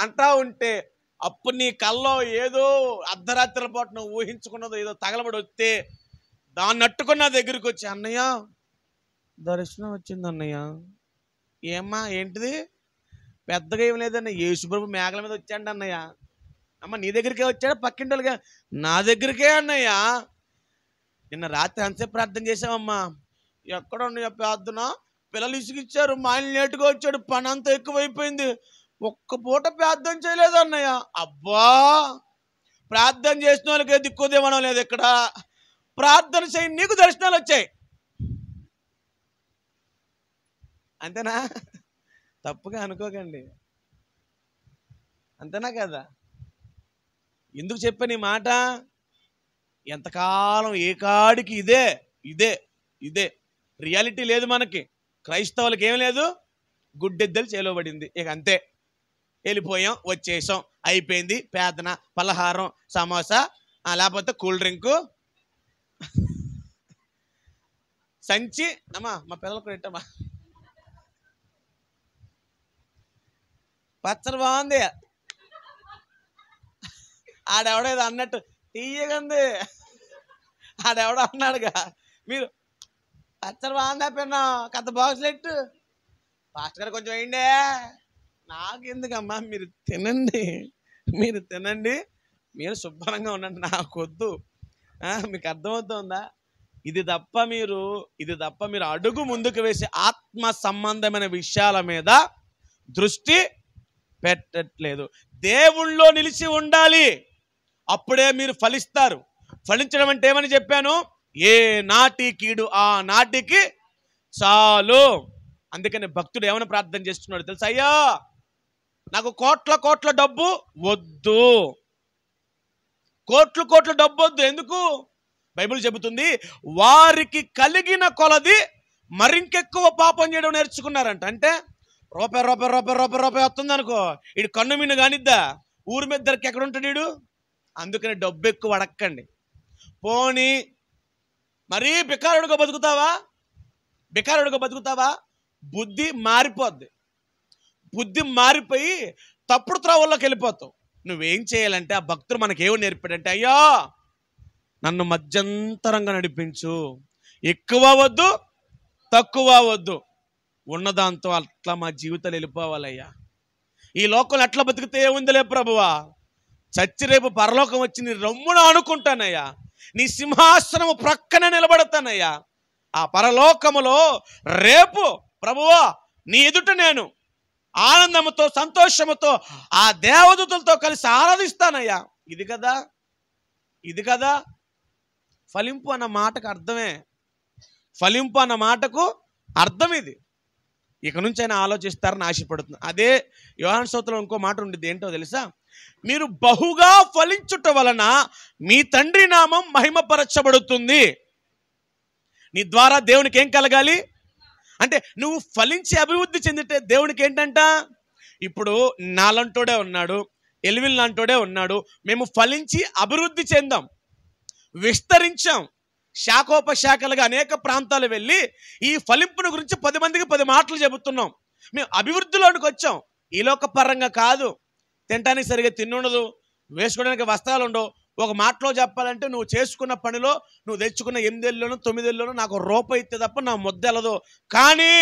Speaker 1: అంటా ఉంటే అప్పుడు నీ కల్లో ఏదో అర్ధరాత్రి పూట నువ్వు ఊహించుకున్నదో ఏదో తగలబడి వస్తే దాన్ని అట్టుకున్న దగ్గరికి వచ్చి, అన్నయ్య దర్శనం వచ్చింది అన్నయ్య. ఏమ్మా ఏంటిది? పెద్దగా ఏం లేదన్న, యేసుప్రభు మేఘల మీద వచ్చాడు అన్నయ్య. అమ్మ నీ దగ్గరికే వచ్చాడు? పక్కింటోళ్ళుగా? నా దగ్గరికే అన్నయ్య. నిన్న రాత్రి అంతసేపు ప్రార్థన చేసామమ్మా. ఎక్కడ ఉన్నాయో ప్రార్థన? పిల్లలు ఇసుగిచ్చారు, మా ఆయన లేటుగా వచ్చాడు, పని అంతా ఎక్కువైపోయింది, ఒక్క పూట ప్రార్థన చేయలేదు అన్నయ్య. అబ్బా, ప్రార్థన చేసిన వాళ్ళకే దిక్కుదేమనం లేదు ఇక్కడ. ప్రార్థన చేయి, నీకు దర్శనాలు వచ్చాయి. అంతేనా? తప్పుగా అనుకోకండి. అంతేనా కదా? ఎందుకు చెప్పాను ఈ మాట? ఎంతకాలం ఏ కాడికి ఇదే ఇదే ఇదే రియాలిటీ లేదు మనకి. క్రైస్తవులకి ఏం లేదు, గుడ్డెద్దలు చేలోబడింది. ఇక అంతే, వెళ్ళిపోయాం, వచ్చేసాం, అయిపోయింది. పేదన, పలహారం, సమోసా, లేకపోతే కూల్ డ్రింకు, సంచి. అమ్మా మా పిల్లలకు పెట్టమ్మా, పచ్చడి బాగుంది, ఆడెవడేదో అన్నట్టు తీయగంది, ఆడెవడో అన్నాడుగా, మీరు పచ్చడి బాగుందా పిన్న కథ బాక్స్లెట్టు పాస్టర్ గారు కొంచెం వేయండి. నాకు ఎందుకమ్మా, మీరు తినండి, మీరు తినండి, మీరు శుభ్రంగా ఉండండి, నాకు వద్దు. మీకు అర్థమవుతుందా? ఇది తప్ప మీరు అడుగు ముందుకు వేసి ఆత్మ సంబంధమైన విషయాల మీద దృష్టి పెట్టట్లేదు. దేవుళ్ళో నిలిచి ఉండాలి. అప్పుడే మీరు ఫలిస్తారు. ఫలించడం అంటే ఏమని చెప్పాను? ఏ నాటి కీడు ఆ నాటికి చాలు. అందుకని భక్తుడు ఏమైనా ప్రార్థన చేస్తున్నాడు తెలుసా? అయ్యా నాకు కోట్ల కోట్ల డబ్బు వద్దు, కోట్లు కోట్ల డబ్బు వద్దు. ఎందుకు? బైబిల్ చెబుతుంది, వారికి కలిగిన కొలది మరింకెక్కువ పాపం చేయడం నేర్చుకున్నారంట. అంటే రూపాయి రూపాయి రూపాయి రూపాయి రూపాయి వస్తుంది అనుకో, వీడు కన్ను మిన్ను కానిద్దా, ఊరి మీద ధరకి ఎక్కడ ఉంటాడు వీడు? అందుకని డబ్బు ఎక్కువ అడక్కండి. పోనీ మరీ బికారుడుగా బతుకుతావా? బికారుడుగా బతుకుతావా? బుద్ధి మారిపోద్ది. బుద్ధి మారిపోయి తప్పుడు త్రోవల్లోకి వెళ్ళిపోతావు. నువ్వేం చేయాలంటే, ఆ భక్తుడు మనకేమో నేర్పాడంటే, అయ్యా నన్ను మధ్యంతరంగా నడిపించు, ఎక్కువ వద్దు తక్కువ వద్దు, ఉన్నదాంతో అట్లా మా జీవితాలు వెళ్ళిపోవాలయ్యా. ఈ లోకంలో ఎట్లా బతికితే ఏముందిలే ప్రభువా, చచ్చి రేపు పరలోకం వచ్చి నీ రొమ్మున అనుకుంటానయ్యా, నీ సింహాసనము ప్రక్కన నిలబడతానయ్యా. ఆ పరలోకములో రేపు ప్రభువా నీ ఎదుట నేను ఆనందముతో సంతోషముతో ఆ దేవదూతలతో కలిసి ఆరాధిస్తానయ్యా. ఇది కదా, ఇది కదా ఫలింపు అన్న మాటకు అర్థమే. ఫలింపు అన్న మాటకు అర్థం ఇది. ఇక నుంచి ఆయన ఆలోచిస్తారని ఆశపడుతుంది. అదే యోహాను సువార్తలో ఇంకో మాట ఉండేది, ఏంటో తెలుసా? మీరు బహుగా ఫలించుట వలన మీ తండ్రి నామం మహిమపరచబడుతుంది. నీ ద్వారా దేవునికి ఏం కలగాలి అంటే, నువ్వు ఫలించి అభివృద్ధి చెందితే దేవునికి ఏంటంట, ఇప్పుడు నాలంటోడే ఉన్నాడు, ఎల్విన్ లాంటోడే ఉన్నాడు, మేము ఫలించి అభివృద్ధి చెందాం, విస్తరించాం, శాఖోపశాఖలుగా అనేక ప్రాంతాలు వెళ్ళి ఈ ఫలింపును గురించి 10 మందికి 10 మాటలు చెబుతున్నాం. మేము అభివృద్ధిలోనికి వచ్చాం. ఈ లోక పరంగా కాదు. తినడానికి సరిగా తిన్నుండదు, వేసుకోవడానికి వస్త్రాలు ఉండవు. ఒక మాటలో చెప్పాలంటే, నువ్వు చేసుకున్న పనిలో నువ్వు తెచ్చుకున్న 8 ఏళ్ళలోనూ 9 ఏళ్ళలోనూ నాకు రూపాయి ఇస్తే తప్ప నా ముద్ద వెళ్ళదు. కానీ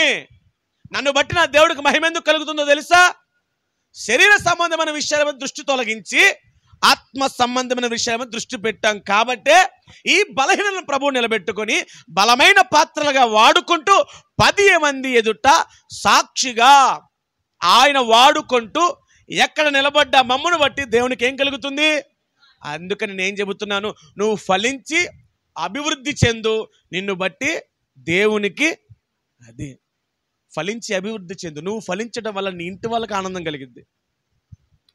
Speaker 1: నన్ను బట్టి నా దేవుడికి మహిమ ఎందుకు కలుగుతుందో తెలుసా? శరీర సంబంధమైన విషయాల మీద దృష్టి తొలగించి ఆత్మ సంబంధమైన విషయాల మీద దృష్టి పెట్టాం. కాబట్టే ఈ బలహీనలను ప్రభువు నిలబెట్టుకొని బలమైన పాత్రలుగా వాడుకుంటూ 10 మంది ఎదుట సాక్షిగా ఆయన వాడుకుంటూ ఎక్కడ నిలబడ్డా మమ్మను బట్టి దేవునికి ఏం కలుగుతుంది? అందుకని నేను చెబుతున్నాను, నువ్వు ఫలించి అభివృద్ధి చెందు, నిన్ను బట్టి దేవునికి అది ఫలించి అభివృద్ధి చెందు. నువ్వు ఫలించడం వల్ల నీ ఇంటి వాళ్ళకి ఆనందం కలిగిద్ది.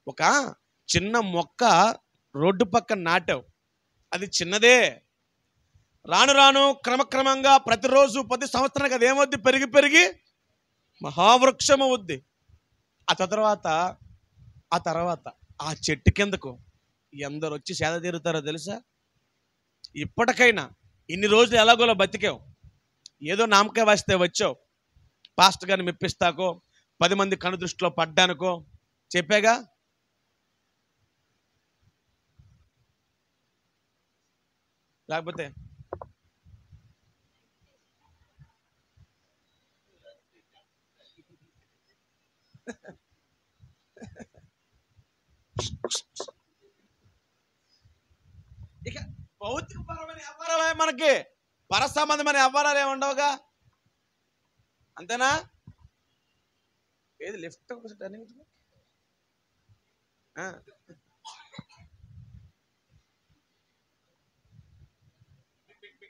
Speaker 1: ఒక చిన్న మొక్క రోడ్డు పక్కన నాటావు, అది చిన్నదే, రాను రాను క్రమక్రమంగా ప్రతిరోజు 10 సంవత్సరానికి అది ఏమవుద్ది? పెరిగి పెరిగి మహావృక్షం అవుద్ది. ఆ తర్వాత ఆ చెట్టు కిందకు ఎందరు వచ్చి సేద తీరుతారో తెలుసా? ఇప్పటికైనా ఇన్ని రోజులు ఎలాగోలా బతికావు, ఏదో నామకే వస్తే వచ్చావు, పాస్టర్ గారిని మెప్పిస్తాకో 10 మంది కను దృష్టిలో పడ్డానుకో చెప్పాగా. లేకపోతే ఇక భౌతికపరమైన వ్యవహారాలే మనకి, పరసంబంధమైన వ్యవహారాలు ఏముండవుగా. అంతేనా? ఏది లిఫ్ట్ టర్నింగ్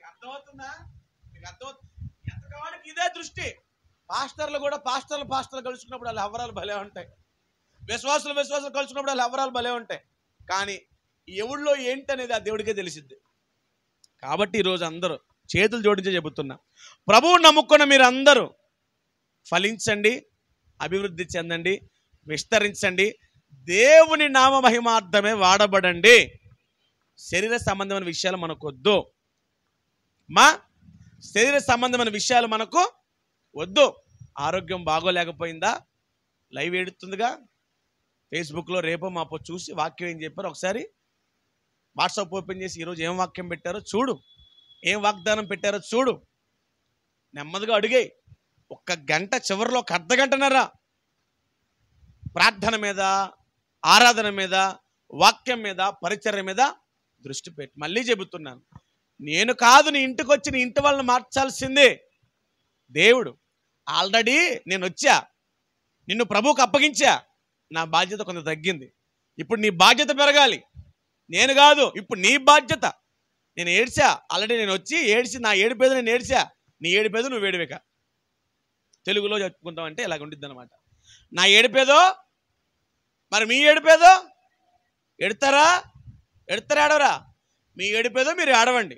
Speaker 1: అర్థమవుతుందా? మీకు అర్థమవుతుంది? ఎంతకాడికి ఇదే దృష్టి. పాస్టర్లు కూడా పాస్టర్లు కలుసుకున్నప్పుడు వాళ్ళ వ్యవహారాలు భలే ఉంటాయి, విశ్వాసులు కలుసుకున్నప్పుడు వాళ్ళ వ్యవహారాలు భలే ఉంటాయి. కానీ ఎవరిలో ఏంటనేది ఆ దేవుడికే తెలిసిద్ది. కాబట్టి ఈరోజు అందరూ చేతులు జోడించే చెబుతున్నా, ప్రభువు నమ్ముకున్న మీరు అందరూ ఫలించండి, అభివృద్ధి చెందండి, విస్తరించండి, దేవుని నామ మహిమార్థమే వాడబడండి. శరీర సంబంధమైన విషయాలు మనకొద్దు. శరీర సంబంధమైన విషయాలు మనకు వద్దు. ఆరోగ్యం బాగోలేకపోయిందా? లైవ్ ఎడుతుందిగా ఫేస్బుక్లో, రేపో మాపో చూసి వాక్యం ఏం చెప్పారో ఒకసారి వాట్సాప్ ఓపెన్ చేసి ఈరోజు ఏం వాక్యం పెట్టారో చూడు, ఏం వాగ్దానం పెట్టారో చూడు. నెమ్మదిగా అడిగాయి. 1 గంట చివరిలో 1 అర్ధగంటన్నర ప్రార్థన మీద, ఆరాధన మీద, వాక్యం మీద, పరిచర్య మీద దృష్టి పెట్టి. మళ్ళీ చెబుతున్నాను, నేను కాదు నీ ఇంటికి వచ్చి నీ ఇంటి వాళ్ళని మార్చాల్సిందే దేవుడు. ఆల్రెడీ నేను వచ్చా, నిన్ను ప్రభువుకు అప్పగించా, నా బాధ్యత కొంత తగ్గింది. ఇప్పుడు నీ బాధ్యత పెరగాలి. నేను కాదు, ఇప్పుడు నీ బాధ్యత. నేను ఏడ్చా ఆల్రెడీ, నేను వచ్చి ఏడ్చి నా ఏడుపేదో నేను ఏడ్చా, నీ ఏడుపేదో నువ్వు ఏడివేక. తెలుగులో చెప్పుకుంటామంటే ఇలాగ ఉంటుంది అనమాట. నా ఏడుపేదో మరి మీ ఏడుపేదో ఎడతారా ఆడవరా? మీ ఏడుపేదో మీరు ఆడవండి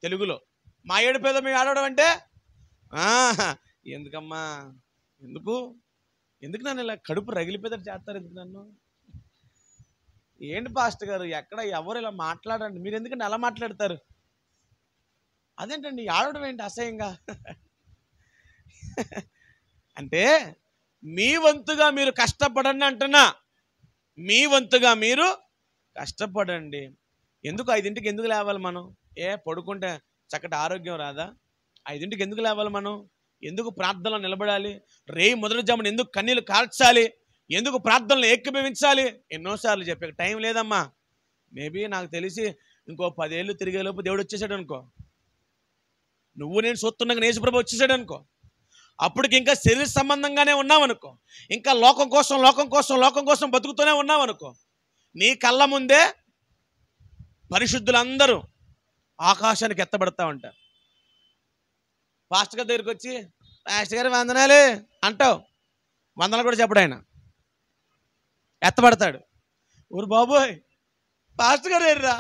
Speaker 1: తెలుగులో. మా ఏడుపేదో మేము ఆడవడం అంటే ఎందుకమ్మా, ఎందుకు నన్ను ఇలా కడుపు రగిలిపోయేటట్టు చేస్తారు? ఎందుకు నన్ను? ఏంటి పాస్టర్ గారు, ఎక్కడ ఎవరు ఇలా మాట్లాడండి, మీరు ఎందుకంటే అలా మాట్లాడతారు? అదేంటండి ఆడడం ఏంటి అసహ్యంగా? అంటే మీ వంతుగా మీరు కష్టపడండి అంటున్నా. మీ వంతుగా మీరు కష్టపడండి. ఎందుకు 5ంటికి ఎందుకు లేవాలి మనం? పడుకుంటే చక్కటి ఆరోగ్యం రాదా? 5ంటికి ఎందుకు లేవాలి మనం? ఎందుకు ప్రార్థనలో నిలబడాలి? మొదటి జామున ఎందుకు కన్నీళ్ళు కార్చాలి? ఎందుకు ప్రార్థనలు ఏకీభవించాలి? ఎన్నోసార్లు చెప్పాక టైం లేదమ్మా. మేబీ నాకు తెలిసి ఇంకో 10 ఏళ్ళు తిరిగేలోపు దేవుడు వచ్చేసాడు అనుకో, నువ్వు నేను చూస్తున్నాక యేసుప్రభు వచ్చేసాడు అనుకో, అప్పటికి ఇంకా శరీర సంబంధంగానే ఉన్నావనుకో, ఇంకా లోకం కోసం బతుకుతూనే ఉన్నావనుకో, నీ కళ్ళ ముందే పరిశుద్ధులందరూ ఆకాశానికి ఎత్తబడతా ఉంటారు. పాస్టర్ గారి దగ్గరికి వచ్చి పాస్టర్ గారు వందనాలు అంటావు, వందనాలు కూడా చెప్పడు ఆయన, ఎత్తబడతాడు. ఊరు బాబోయ్ పాస్టర్ గారు ఎర్రా,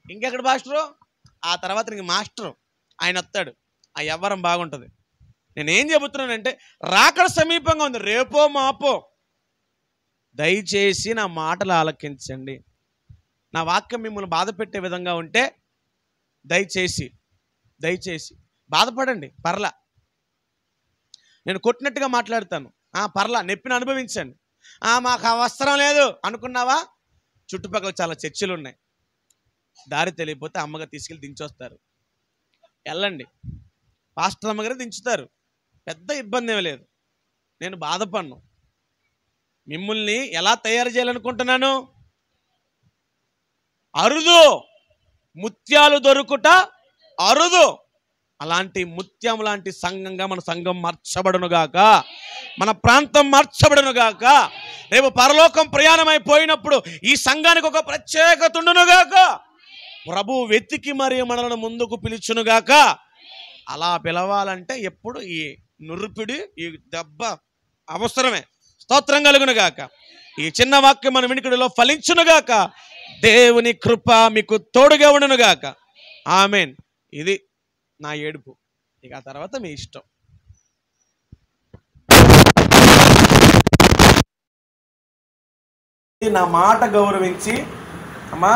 Speaker 1: ఇంకెక్కడ పాస్టరు? ఆ తర్వాత నీకు మాస్టరు ఆయన వస్తాడు. ఆ వ్యవహారం బాగుంటుంది. నేనేం చెబుతున్నానంటే రాకడ సమీపంగా ఉంది, రేపో మాపో. దయచేసి నా మాటలు ఆలకించండి. నా వాక్యం మిమ్మల్ని బాధ పెట్టే విధంగా ఉంటే దయచేసి బాధపడండి, పర్లా. నేను కొట్టినట్టుగా మాట్లాడతాను, పర్లా, నొప్పిని అనుభవించండి. మాకు అవసరం లేదు అనుకున్నావా? చుట్టుపక్కల చాలా చర్చిలు ఉన్నాయి, దారి తెలియకపోతే అమ్మగారు తీసుకెళ్ళి దించొస్తారు. వెళ్ళండి, పాస్టర్ అమ్మగారు దించుతారు, పెద్ద ఇబ్బంది ఏమీ లేదు. నేను బాధపడను. మిమ్మల్ని ఎలా తయారు చేయాలనుకుంటున్నాను? అరుదు, ముత్యాలు దొరుకుట అరుదు. అలాంటి ముత్యం లాంటి సంఘంగా మన సంఘం మార్చబడునుగాక, మన ప్రాంతం మార్చబడునుగాక. రేపు పరలోకం ప్రయాణమైపోయినప్పుడు ఈ సంఘానికి ఒక ప్రత్యేకత ఉండునుగాక. ప్రభు వెతికి మరి మనలను ముందుకు పిలుచునుగాక. అలా పిలవాలంటే ఎప్పుడు ఈ నురుపిడి, ఈ దెబ్బ అవసరమే. స్తోత్రం కలుగునుగాక. ఈ చిన్న వాక్యం మన వినికిడిలో ఫలించునుగాక. దేవుని కృప మీకు తోడుగా ఉండునుగాక. ఆమేన్. ఇది నా ఏడుపు. ఇక ఆ తర్వాత మీ ఇష్టం. నా మాట గౌరవించి అమ్మా